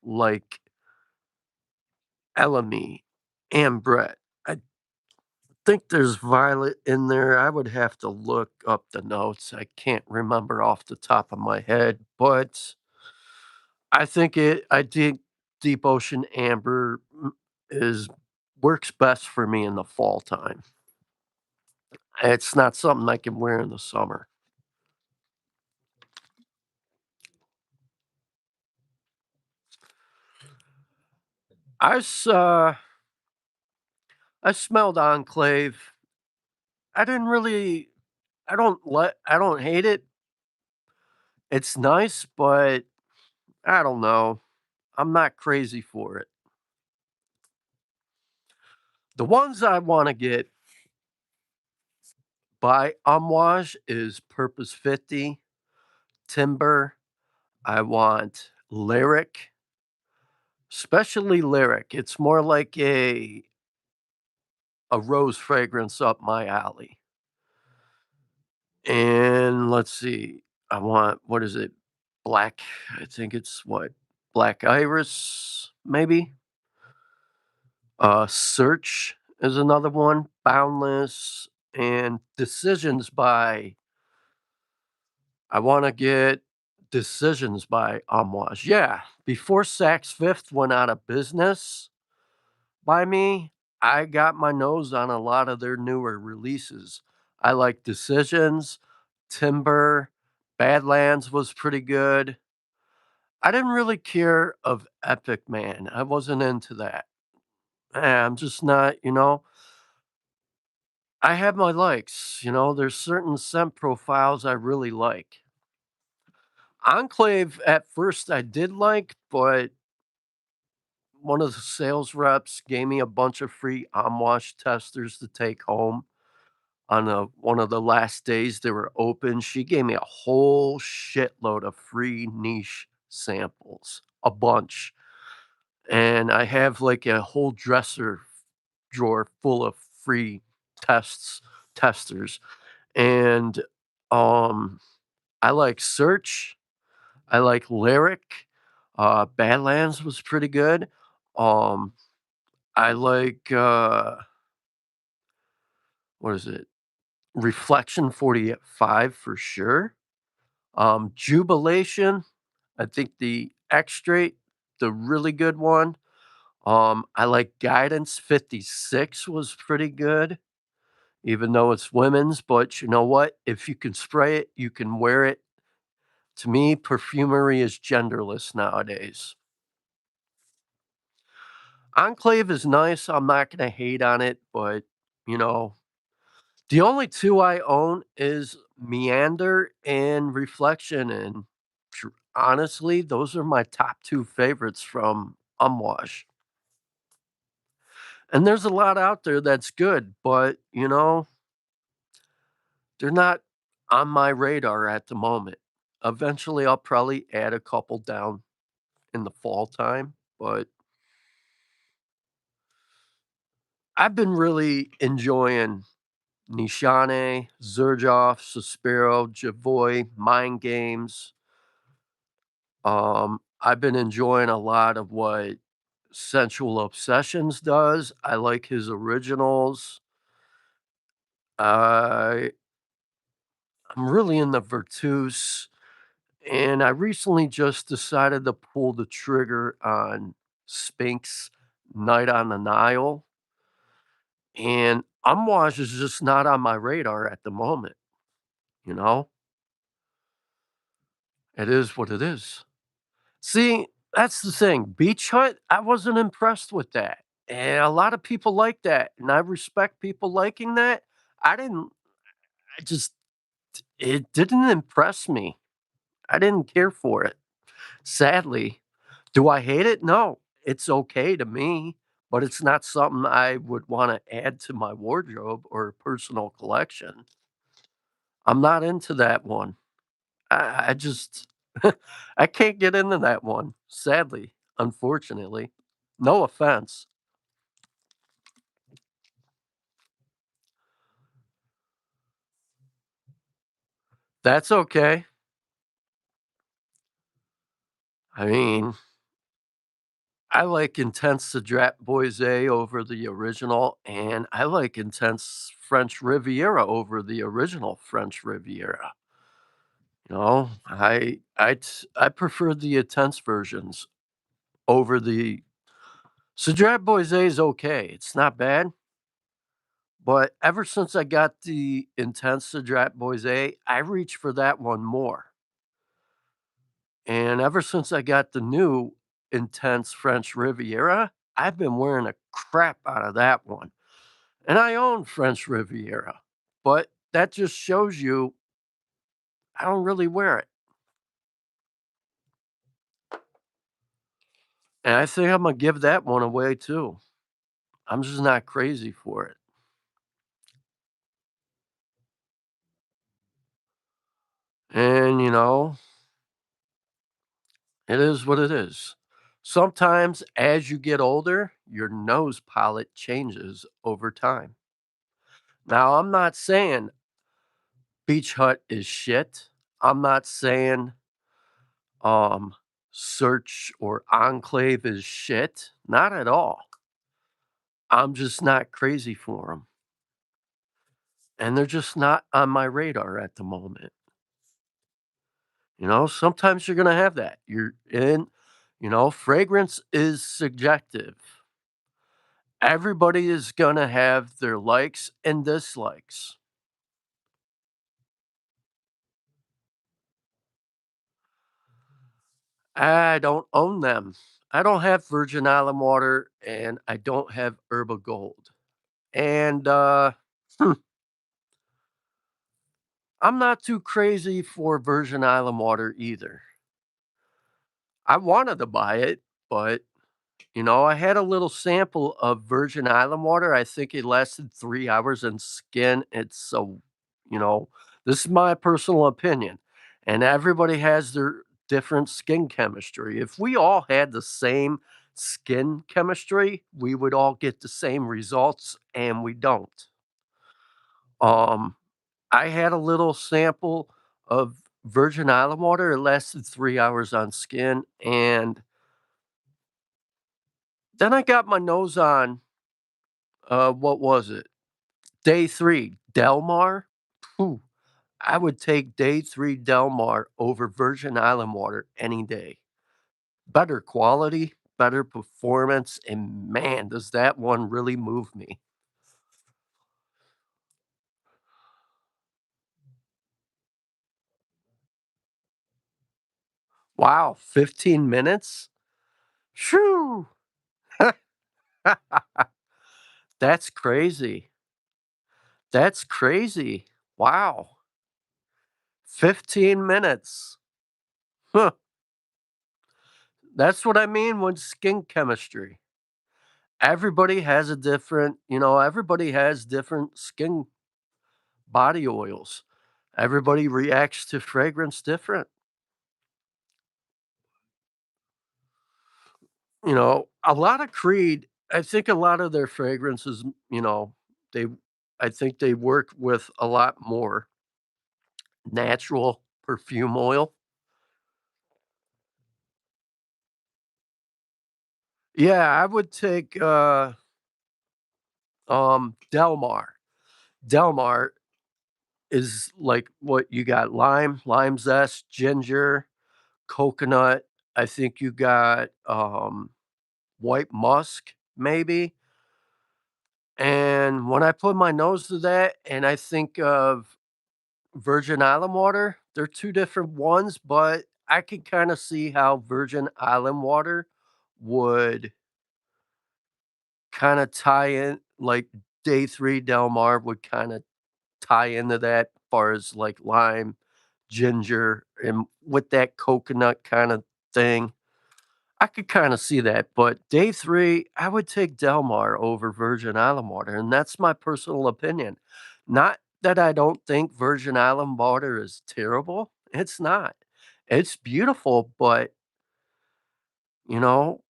like, elemi, ambret. I think there's violet in there. I would have to look up the notes. I can't remember off the top of my head, but I think deep ocean amber is works best for me in the fall time. It's not something I can wear in the summer. I s I smelled Enclave. I didn't really I don't hate it. It's nice, but I don't know. I'm not crazy for it. The ones I wanna get by Amouage is Purpose 50, Timber. I want Lyric, especially Lyric. It's more like a rose fragrance up my alley. And let's see, I want what is it? Black, I think it's what? Black Iris, maybe? Search is another one, Boundless, and Decisions by I wanna get Decisions by Amouage. Yeah, before Saks Fifth went out of business by me, I got my nose on a lot of their newer releases. I like Decisions, Timber, Badlands was pretty good. I didn't really care of Epic Man. I wasn't into that. I'm just not, I have my likes, there's certain scent profiles I really like. Enclave at first I did like, but one of the sales reps gave me a bunch of free Amwash testers to take home on one of the last days they were open. She gave me a whole shitload of free niche samples, a bunch. And I have like a whole dresser drawer full of free tests testers. And um I like Search, I like Lyric, Badlands was pretty good. Um I like what is it? Reflection 45 for sure. Jubilation, I think the extrait, the really good one. I like Guidance 56 was pretty good, even though it's women's, but you know what? If you can spray it, you can wear it. To me, perfumery is genderless nowadays. Enclave is nice. I'm not gonna hate on it, but you know, the only 2 I own is Meander and Reflection, and honestly, those are my top 2 favorites from Umwash. And there's a lot out there that's good, but, they're not on my radar at the moment. Eventually, I'll probably add a couple down in the fall time, but I've been really enjoying Nishane, Zerjoff, Suspiro, Javoy, Mind Games. I've been enjoying a lot of what Sensual Obsessions does. I like his originals. I'm really into Vertus, and I recently just decided to pull the trigger on Spink's Night on the Nile, and Amouage is just not on my radar at the moment, you know? It is what it is. See, that's the thing. Beach Hut, I wasn't impressed with that. And a lot of people like that. And I respect people liking that. I didn't, I just, it didn't impress me. I didn't care for it. Sadly. Do I hate it? No. It's okay to me, but it's not something I would want to add to my wardrobe or personal collection. I'm not into that one. I just I can't get into that one, sadly, unfortunately. No offense. That's okay. I mean, I like Intense Strat Boise over the original, and I like Intense French Riviera over the original French Riviera. You know, I prefer the Intense versions over the Strat Boise is okay. It's not bad. But ever since I got the Intense Strat Boise, I reach for that one more. And ever since I got the new Intense French Riviera, I've been wearing a crap out of that one. And I own French Riviera, but that just shows you I don't really wear it. And I think I'm gonna give that one away too. I'm just not crazy for it. And it is what it is. Sometimes as you get older, your nose palette changes over time. Now, I'm not saying Beach Hut is shit. I'm not saying um Search or Enclave is shit. Not at all. I'm just not crazy for them. And they're just not on my radar at the moment. Sometimes you're going to have that. Fragrance is subjective. Everybody is going to have their likes and dislikes. I don't own them. I don't have Virgin Island water and I don't have Herba Gold. And hmm, I'm not too crazy for Virgin Island water either. I wanted to buy it, but I had a little sample of Virgin Island water. I think it lasted 3 hours in skin. It's so, you know, this is my personal opinion. And everybody has their different skin chemistry. If we all had the same skin chemistry, we would all get the same results, and we don't. Um, I had a little sample of Virgin Island water. It lasted 3 hours on skin. And then I got my nose on what was it? Day 3, Delmar. Phew, I would take day 3 Delmar over Virgin Island water any day. Better quality, better performance, and man, does that one really move me. Wow, 15 minutes? Shoo! That's crazy. That's crazy. Wow. 15 minutes. Huh. That's what I mean with skin chemistry. Everybody has different skin body oils. Everybody reacts to fragrance different. A lot of Creed, I think a lot of their fragrances, they I think they work with a lot more natural perfume oil. Yeah, I would take Delmar. Delmar is like what you got lime zest, ginger, coconut. I think you got, white musk, maybe, and when I put my nose to that and I think of Virgin Island water, they're 2 different ones, but I could kinda see how Virgin Island water would kinda tie in like, Day 3 Del Mar would kinda tie into that far as, like, lime, ginger, and with that coconut kinda thing. I could kinda see that, but Day 3, I would take Del Mar over Virgin Island water, and that's my personal opinion. Not that I don't think Virgin Island water is terrible, it's not. It's beautiful, but, you know,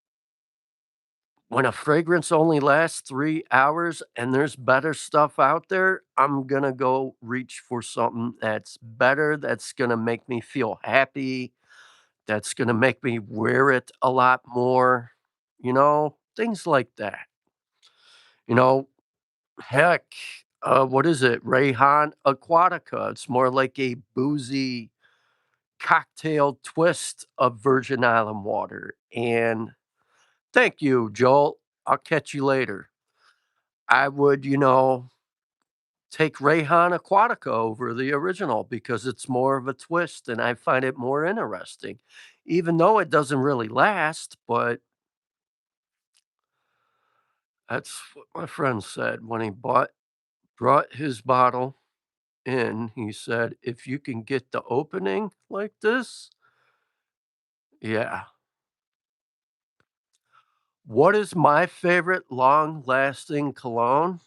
when a fragrance only lasts 3 hours and there's better stuff out there, I'm gonna go reach for something that's better, that's gonna make me feel happy, that's gonna make me wear it a lot more, things like that. You know, heck, what is it? Rayhan Aquatica. It's more like a boozy cocktail twist of Virgin Island water. And thank you, Joel. I'll catch you later. I would, take Rayhan Aquatica over the original because it's more of a twist and I find it more interesting. Even though it doesn't really last, but that's what my friend said when he brought his bottle in. He said, "If you can get the opening like this." Yeah. What is my favorite long-lasting cologne?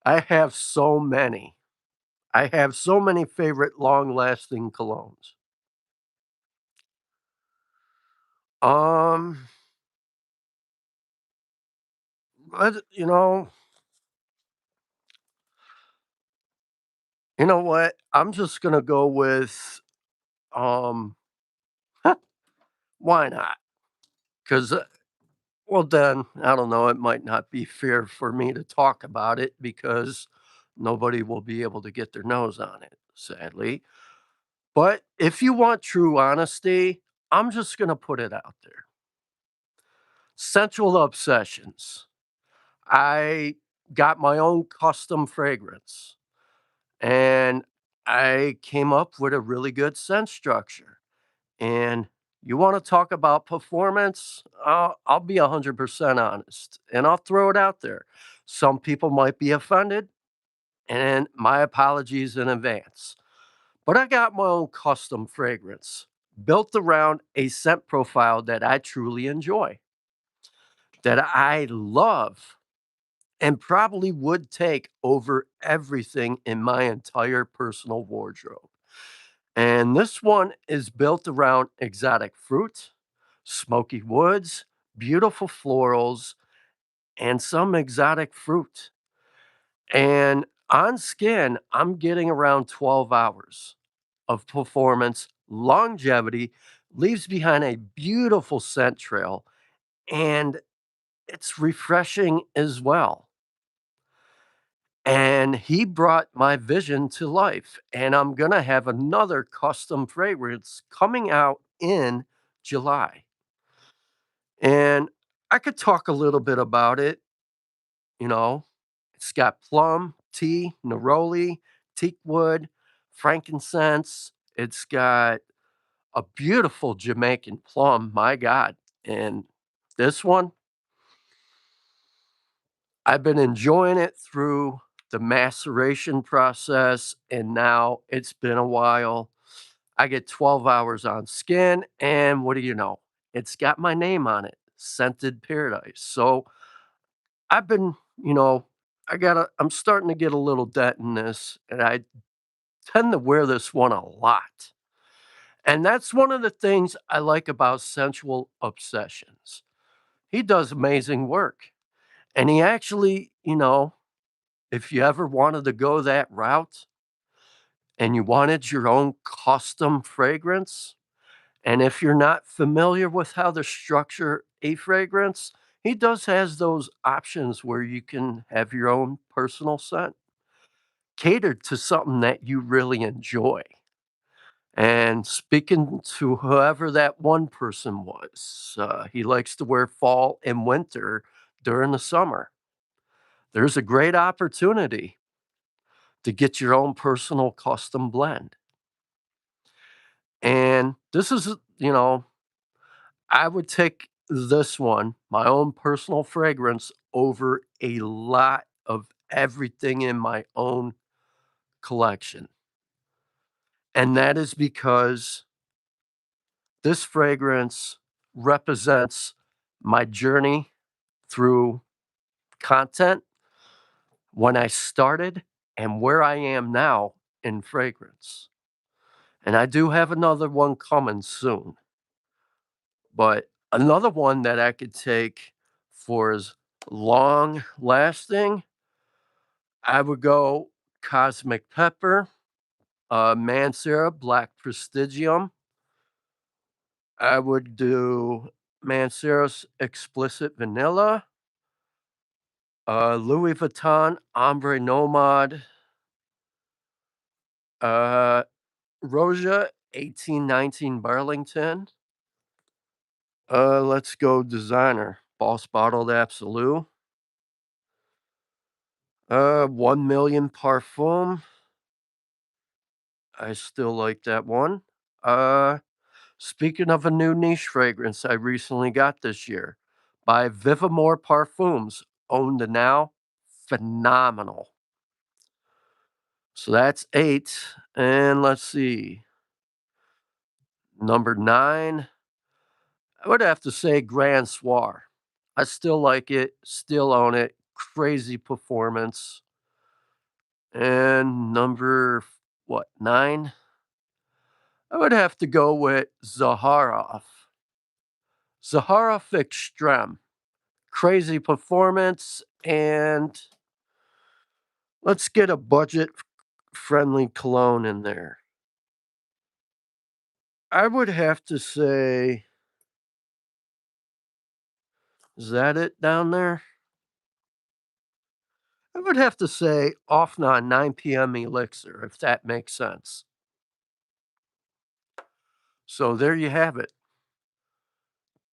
I have so many. I have so many favorite long-lasting colognes. Um, but, you know what? I'm just gonna go with, um, why not? 'Cause, well, then, I don't know, it might not be fair for me to talk about it because nobody will be able to get their nose on it, sadly. But if you want true honesty, I'm just gonna put it out there. Sensual Obsessions. I got my own custom fragrance, and I came up with a really good scent structure. And you wanna talk about performance? I'll be 100% honest, and I'll throw it out there. Some people might be offended, and my apologies in advance. But I got my own custom fragrance built around a scent profile that I truly enjoy, that I love, and probably would take over everything in my entire personal wardrobe. And this one is built around exotic fruit, smoky woods, beautiful florals, and some exotic fruit. And on skin, I'm getting around 12 hours of performance, longevity, leaves behind a beautiful scent trail, and it's refreshing as well. And he brought my vision to life, and I'm gonna have another custom fragrance coming out in July. And I could talk a little bit about it, you know. It's got plum, tea, neroli, teak wood, frankincense. It's got a beautiful Jamaican plum, my God. And this one, I've been enjoying it through the maceration process, and now it's been a while. I get 12 hours on skin, and what do you know? It's got my name on it, Scented Paradise. So I've been, I'm starting to get a little debt in this, and I tend to wear this one a lot. And that's one of the things I like about Sensual Obsessions. He does amazing work. And he actually, if you ever wanted to go that route and you wanted your own custom fragrance, and if you're not familiar with how to structure a fragrance, he does has those options where you can have your own personal scent. catered to something that you really enjoy. And speaking to whoever that one person was, he likes to wear fall and winter during the summer. There's a great opportunity to get your own personal custom blend. And this is, I would take this one, my own personal fragrance, over a lot of everything in my own collection. And that is because this fragrance represents my journey through content when I started and where I am now in fragrance. And I do have another one coming soon, but another one that I could take for as long lasting, I would go Cosmic Pepper, Mancera Black Prestigium. I would do Mancera's Explicit Vanilla, Louis Vuitton Ombre Nomad, uh, Roja 1819 Burlington. Let's go designer. Boss Bottled Absolute. 1 Million Parfum. I still like that one. Uh, Speaking of a new niche fragrance I recently got this year by Vivamore Parfums, owned and now phenomenal. So that's 8. And let's see. Number 9, I would have to say Grand Soir. I still like it, still own it. Crazy performance. And number, what, 9? I would have to go with Zaharoff. Zaharoff Extreme. Crazy performance. And let's get a budget friendly cologne in there. I would have to say, is that it down there? I would have to say Offna 9 p.m. Elixir, if that makes sense. So there you have it.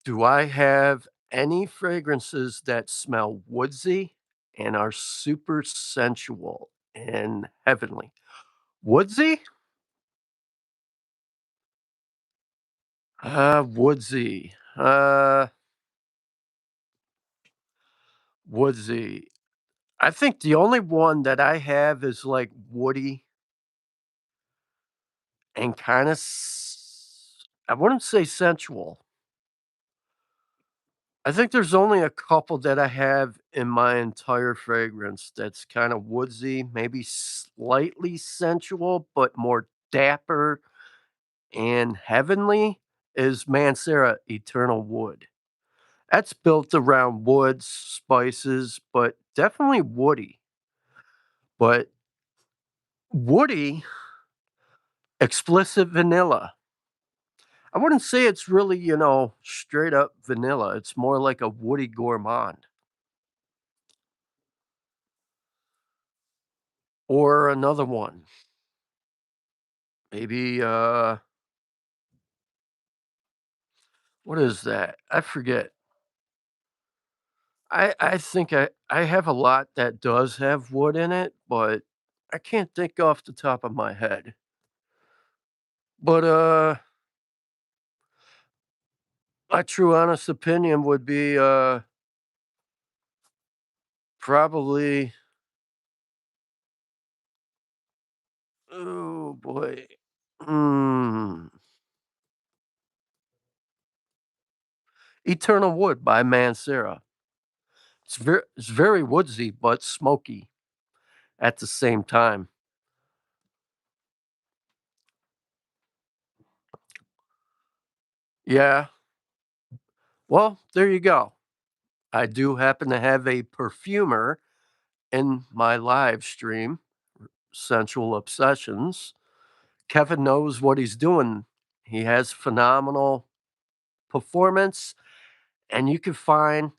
Do I have any fragrances that smell woodsy and are super sensual and heavenly? Woodsy? Woodsy. Woodsy. I think the only one that I have is like woody and kind of, I wouldn't say sensual. I think there's only a couple that I have in my entire fragrance that's kind of woodsy, maybe slightly sensual, but more dapper and heavenly is Mancera Eternal Wood. That's built around woods, spices, but definitely woody. But woody, explicit vanilla. I wouldn't say it's really, straight up vanilla. It's more like a woody gourmand. Or another one. Maybe what is that? I forget. I think I have a lot that does have wood in it, but I can't think off the top of my head. But my true honest opinion would be probably, oh boy. Hmm. Eternal Wood by Mancera. It's very woodsy but smoky at the same time. Yeah. Well, there you go. I do happen to have a perfumer in my live stream, Sensual Obsessions. Kevin knows what he's doing. He has phenomenal performance, and you can find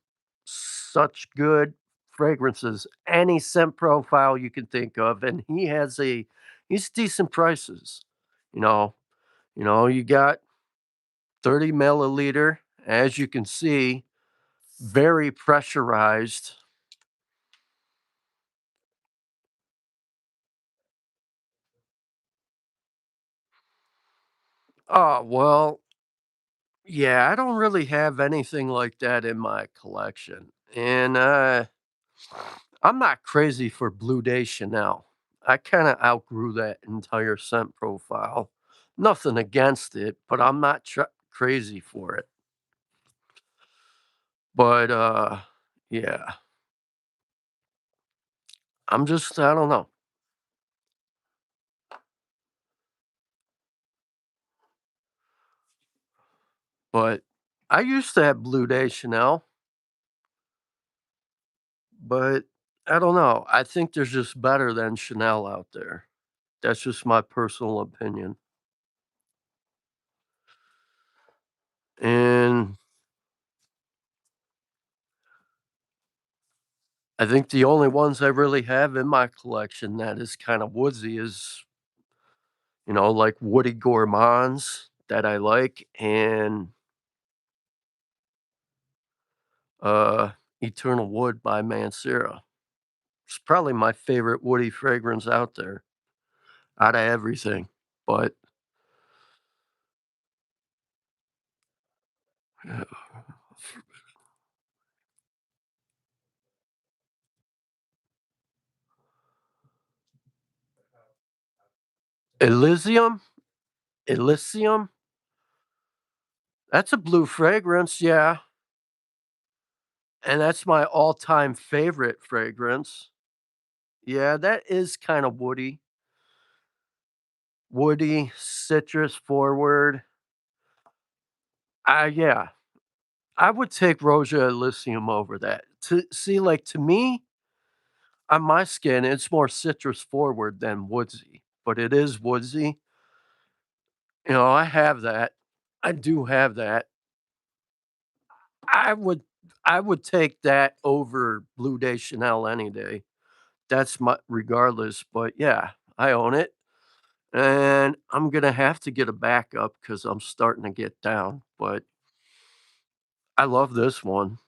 such good fragrances, any scent profile you can think of, and he's decent prices. You know, you got 30 milliliter, as you can see, very pressurized. Oh, well, yeah, I don't really have anything like that in my collection. And I'm not crazy for Blue Day Chanel. I kind of outgrew that entire scent profile. Nothing against it, but I'm not crazy for it. But yeah, I don't know. But I used to have Blue Day Chanel, but I don't know. I think there's just better than Chanel out there. That's just my personal opinion. And I think the only ones I really have in my collection that is kind of woodsy is, like Woody Gourmands that I like and uh Eternal Wood by Mancera. It's probably my favorite woody fragrance out there, out of everything. But uh, Elysium, Elysium, that's a blue fragrance, yeah. And that's my all-time favorite fragrance. Yeah, that is kind of woody, citrus forward. Yeah, I would take Roja Elysium over that. To see, like, to me, on my skin, it's more citrus forward than woodsy, but it is woodsy. I have that. I do have that. I would I would take that over Blue Day Chanel any day. That's my regardless, but yeah, I own it. And I'm gonna have to get a backup because I'm starting to get down. But I love this one.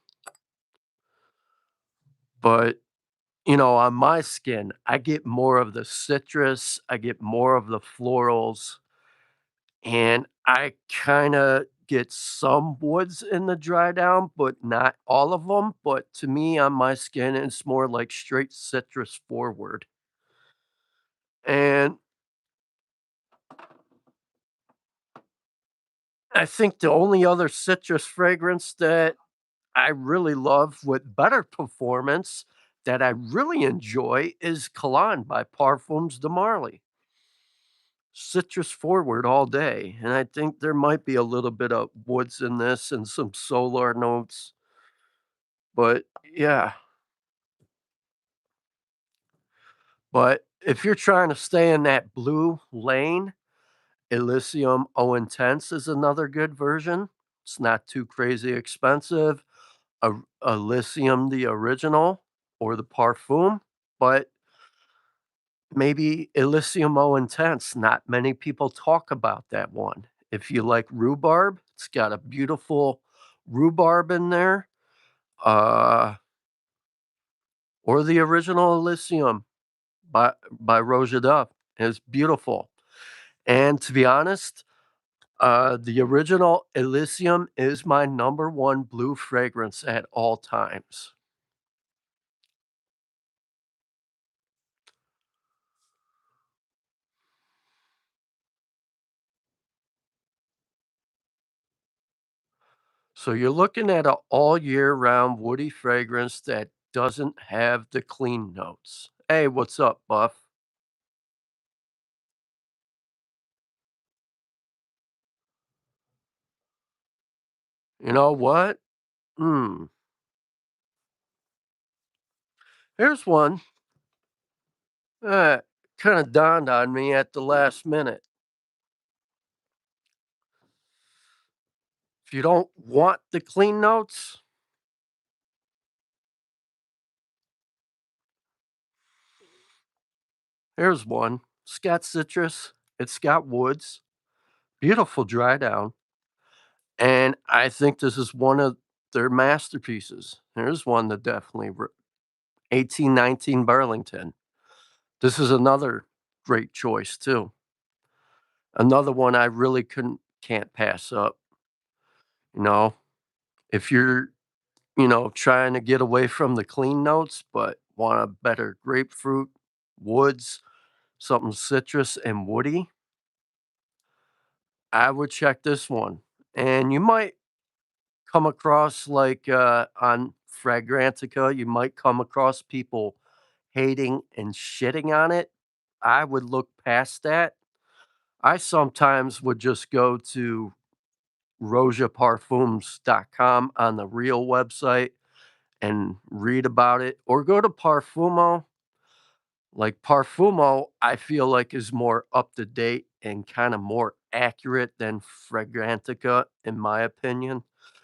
But on my skin, I get more of the citrus, I get more of the florals, and I kinda get some woods in the dry down, but not all of them. But to me, on my skin, it's more like straight citrus forward. And I think the only other citrus fragrance that I really love with better performance that I really enjoy is Cologne by Parfums de Marly. Citrus forward all day, and I think there might be a little bit of woods in this and some solar notes, but yeah. But if you're trying to stay in that blue lane, Elysium Eau Intense is another good version. It's not too crazy expensive. Elysium, the original, or the Parfum, but maybe Elysium Eau Intense. Not many people talk about that one. If you like rhubarb, it's got a beautiful rhubarb in there, uh, or the original Elysium by Roja Duff. It's beautiful. And to be honest, the original Elysium is my number one blue fragrance at all times. So you're looking at an all year round woody fragrance that doesn't have the clean notes. Hey, what's up, Buff? You know what? Hmm. Here's one that kind of dawned on me at the last minute. If you don't want the clean notes, Here's one. It's got citrus, it's got woods, beautiful dry down, and I think this is one of their masterpieces. Here's one that definitely 1819 Burlington. This is another great choice too. Another one I really can't pass up, you know? If you're, trying to get away from the clean notes, but want a better grapefruit, woods, something citrus and woody, I would check this one. And you might come across like on Fragrantica, you might come across people hating and shitting on it. I would look past that. I sometimes would just go to rojaparfums.com on the real website and read about it, or go to Parfumo. Like Parfumo, I feel like is more up to date and kind of more accurate than Fragrantica, in my opinion.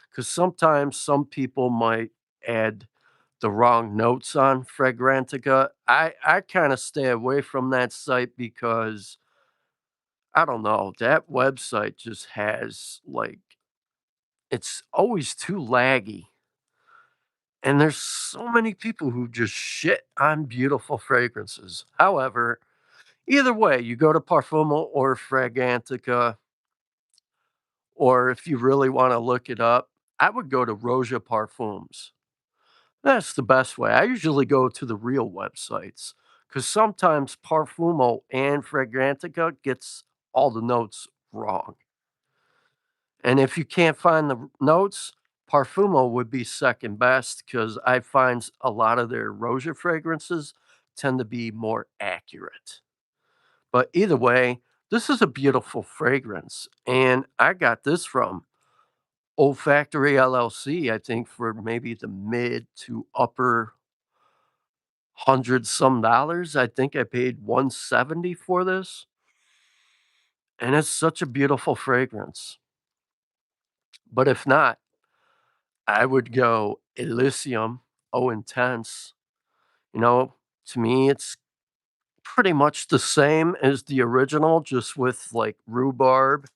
Because sometimes some people might add the wrong notes on Fragrantica. I kind of stay away from that site because I don't know, that website just has like it's always too laggy. And there's so many people who just shit on beautiful fragrances. However, either way, you go to Parfumo or Fragrantica, or if you really want to look it up, I would go to Roja Parfums. That's the best way. I usually go to the real websites because sometimes Parfumo and Fragrantica gets all the notes wrong. And if you can't find the notes, Parfumo would be second best because I find a lot of their Roja fragrances tend to be more accurate. But either way, this is a beautiful fragrance. And I got this from Olfactory LLC, I think, for maybe the mid to upper hundred some dollars. I think I paid 170 for this. And it's such a beautiful fragrance. But if not, I would go Elysium, Oh Intense. You know, to me, it's pretty much the same as the original, just with like rhubarb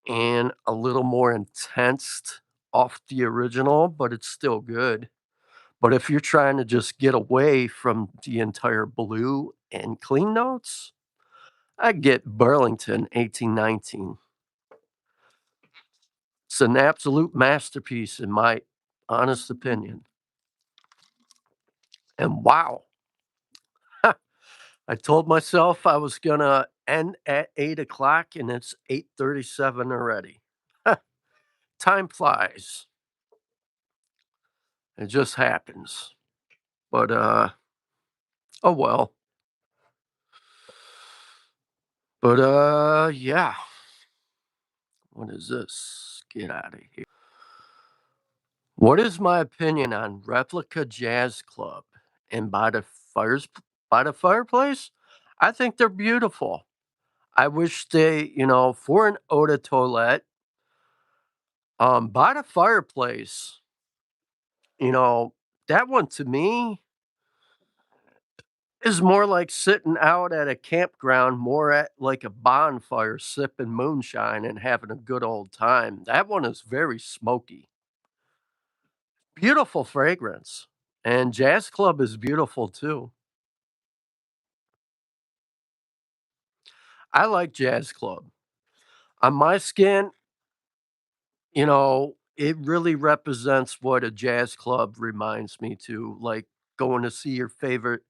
and a little more intense off the original, but it's still good. But if you're trying to just get away from the entire blue and clean notes, I get Burlington 1819. It's an absolute masterpiece, in my honest opinion. And wow, I told myself I was gonna end at 8 o'clock, and it's 8:37 already. Time flies. It just happens. But oh well. But yeah. What is this? Get out of here. What is my opinion on Replica Jazz Club and by the fireplace? I think they're beautiful. I wish they, for an eau de toilette, by the fireplace, you know, that one to me is more like sitting out at a campground, more at like a bonfire, sipping moonshine and having a good old time. That one is very smoky. Beautiful fragrance. And Jazz Club is beautiful too. I like Jazz Club. On my skin, it really represents what a jazz club reminds me to, like going to see your favorite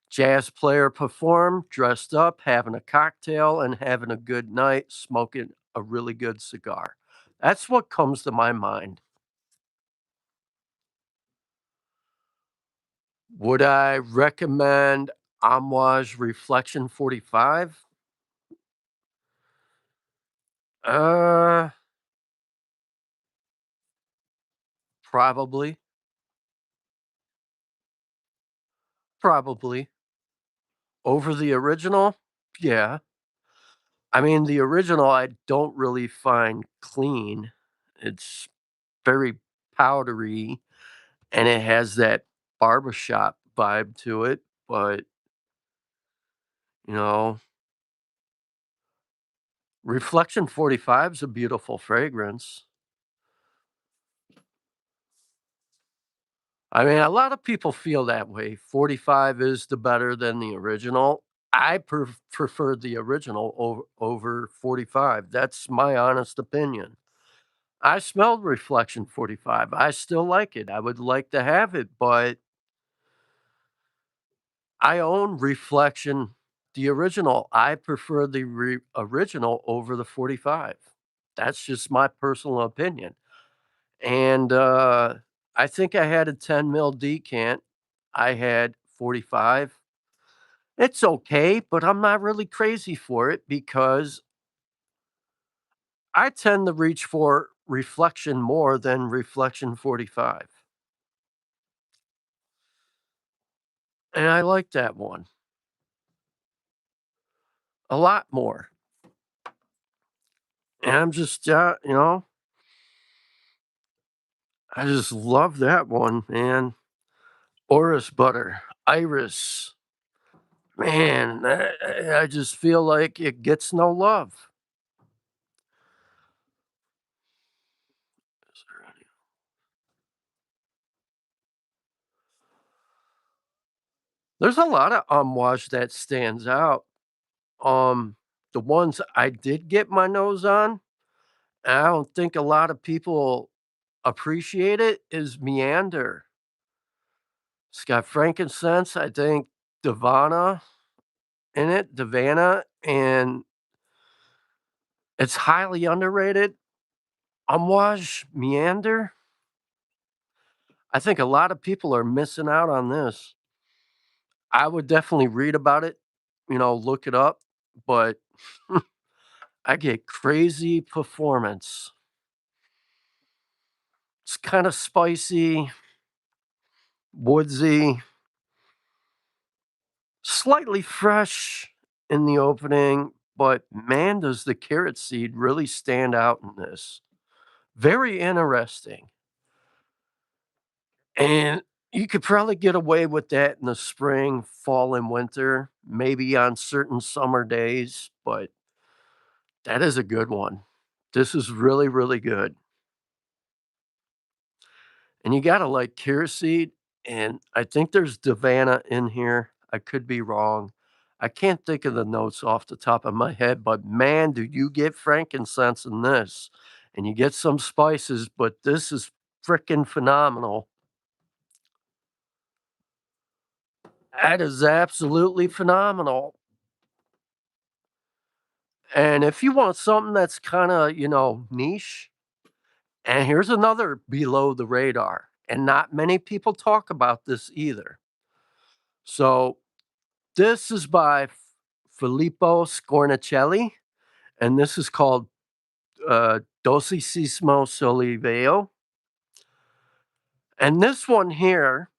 jazz player perform, dressed up, having a cocktail, and having a good night, smoking a really good cigar. That's what comes to my mind. Would I recommend Amouage Reflection 45? Uh, probably. Probably. Over the original? Yeah. I mean, the original I don't really find clean. It's very powdery and it has that barbershop vibe to it, but You know, Reflection 45 is a beautiful fragrance. I mean, a lot of people feel that way. 45 is the better than the original. I prefer the original over 45. That's my honest opinion. I smelled Reflection 45. I still like it. I would like to have it, but I own Reflection, the original. I prefer the original over the 45. That's just my personal opinion. And I think I had a 10 mil decant. I had 45. It's okay, but I'm not really crazy for it because I tend to reach for Reflection more than Reflection 45. And I like that one a lot more. And I'm just, I just love that one, man. Orris butter, Iris. Man, I just feel like it gets no love. Is there any- There's a lot of Amouage that stands out. The ones I did get my nose on, and I don't think a lot of people appreciate it, is Meander. It's got frankincense, I think Divana in it, Divana, and it's highly underrated. Amouage Meander. I think a lot of people are missing out on this. I would definitely read about it, look it up, but I get crazy performance. It's kind of spicy, woodsy, slightly fresh in the opening, but man, does the carrot seed really stand out in this. Very interesting. And you could probably get away with that in the spring, fall, and winter, maybe on certain summer days, but that is a good one. This is really, really good. And you gotta like carrot seed, and I think there's Davana in here. I could be wrong. I can't think of the notes off the top of my head, but man, do you get frankincense in this. And you get some spices, but this is freaking phenomenal. That is absolutely phenomenal. And if you want something that's kinda, niche, and here's another below the radar, and not many people talk about this either. So, this is by Filippo Scornacelli, and this is called, Dolcissimo Soliveo. And this one here,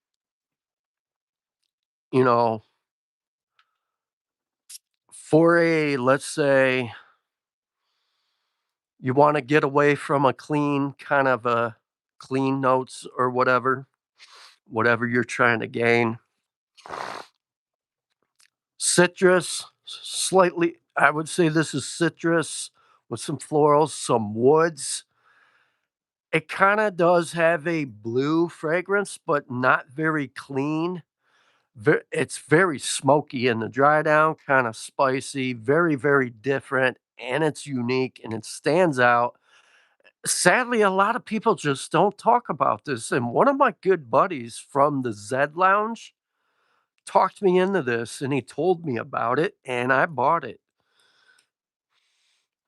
you know, for a, let's say, you wanna get away from a clean kind of a clean notes or whatever you're trying to gain. Citrus, slightly I would say this is citrus with some florals, some woods. It kinda does have a blue fragrance, but not very clean. It's very smoky in the dry down, kinda spicy, very, very different, and it's unique, and it stands out. Sadly, a lot of people just don't talk about this, and one of my good buddies from the Zed Lounge talked me into this, and he told me about it, and I bought it.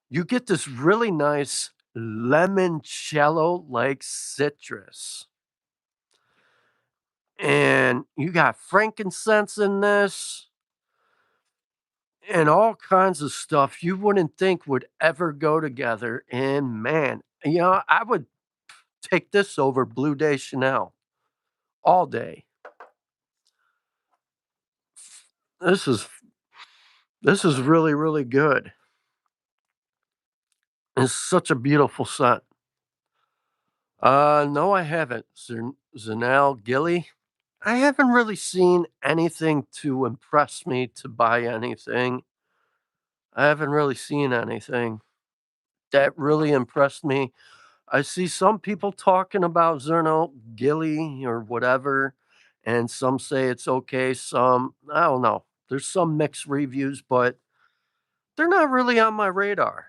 You get this really nice limoncello-like citrus, and you got frankincense in this and all kinds of stuff you wouldn't think would ever go together, and man, I would take this over Blue Day Chanel all day. This is this is really, really good. It's such a beautiful scent. No, I haven't. Zanelle Gilly? I haven't really seen anything to impress me to buy anything. I haven't really seen anything that really impressed me. I see some people talking about Zerno Gilly or whatever, and some say it's okay, some I don't know. There's some mixed reviews, but they're not really on my radar.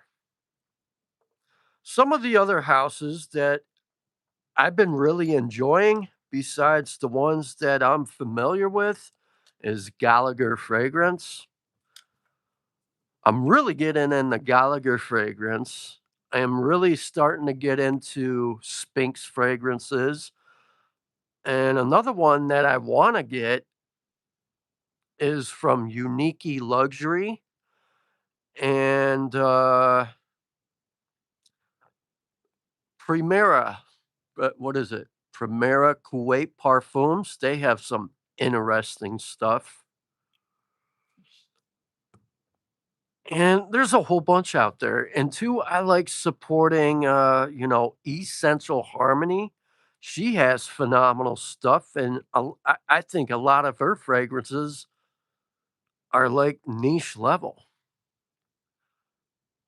Some of the other houses that I've been really enjoying, besides the ones that I'm familiar with, is Gallagher Fragrance. I'm really getting into Gallagher Fragrance. I am really starting to get into Spink's fragrances. And another one that I wanna get is from Unique Luxury and, Primera, what is it? Primera Kuwait Parfums. They have some interesting stuff. And there's a whole bunch out there. And 2, I like supporting, East Central Harmony. She has phenomenal stuff, and I think a lot of her fragrances are, like, niche level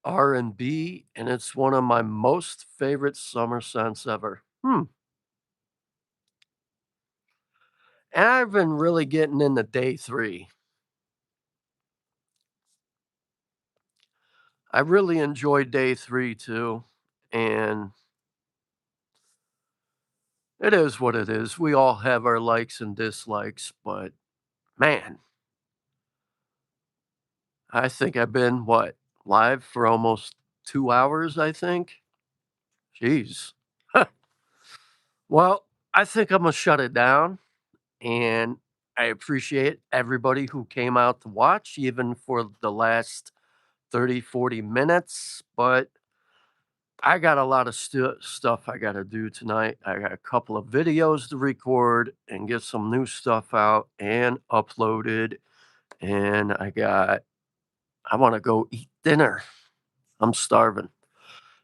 R&B, and it's one of my most favorite summer scents ever. And I've been really getting into Day 3. I really enjoyed Day 3 too, and it is what it is. We all have our likes and dislikes, but man, I think I've been live for almost 2 hours, I think? Jeez. Well, I think Imma shut it down, and I appreciate everybody who came out to watch even for the last 30, 40 minutes, but I got a lot of stuff I gotta do tonight. I got a couple of videos to record and get some new stuff out and uploaded, and I wanna go eat dinner. I'm starving.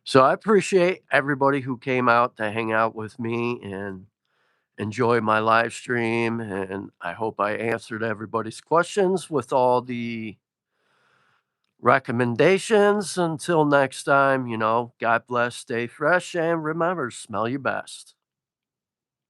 So I appreciate everybody who came out to hang out with me and enjoy my live stream, and I hope I answered everybody's questions with all the recommendations. Until next time, God bless, stay fresh, and remember, smell your best.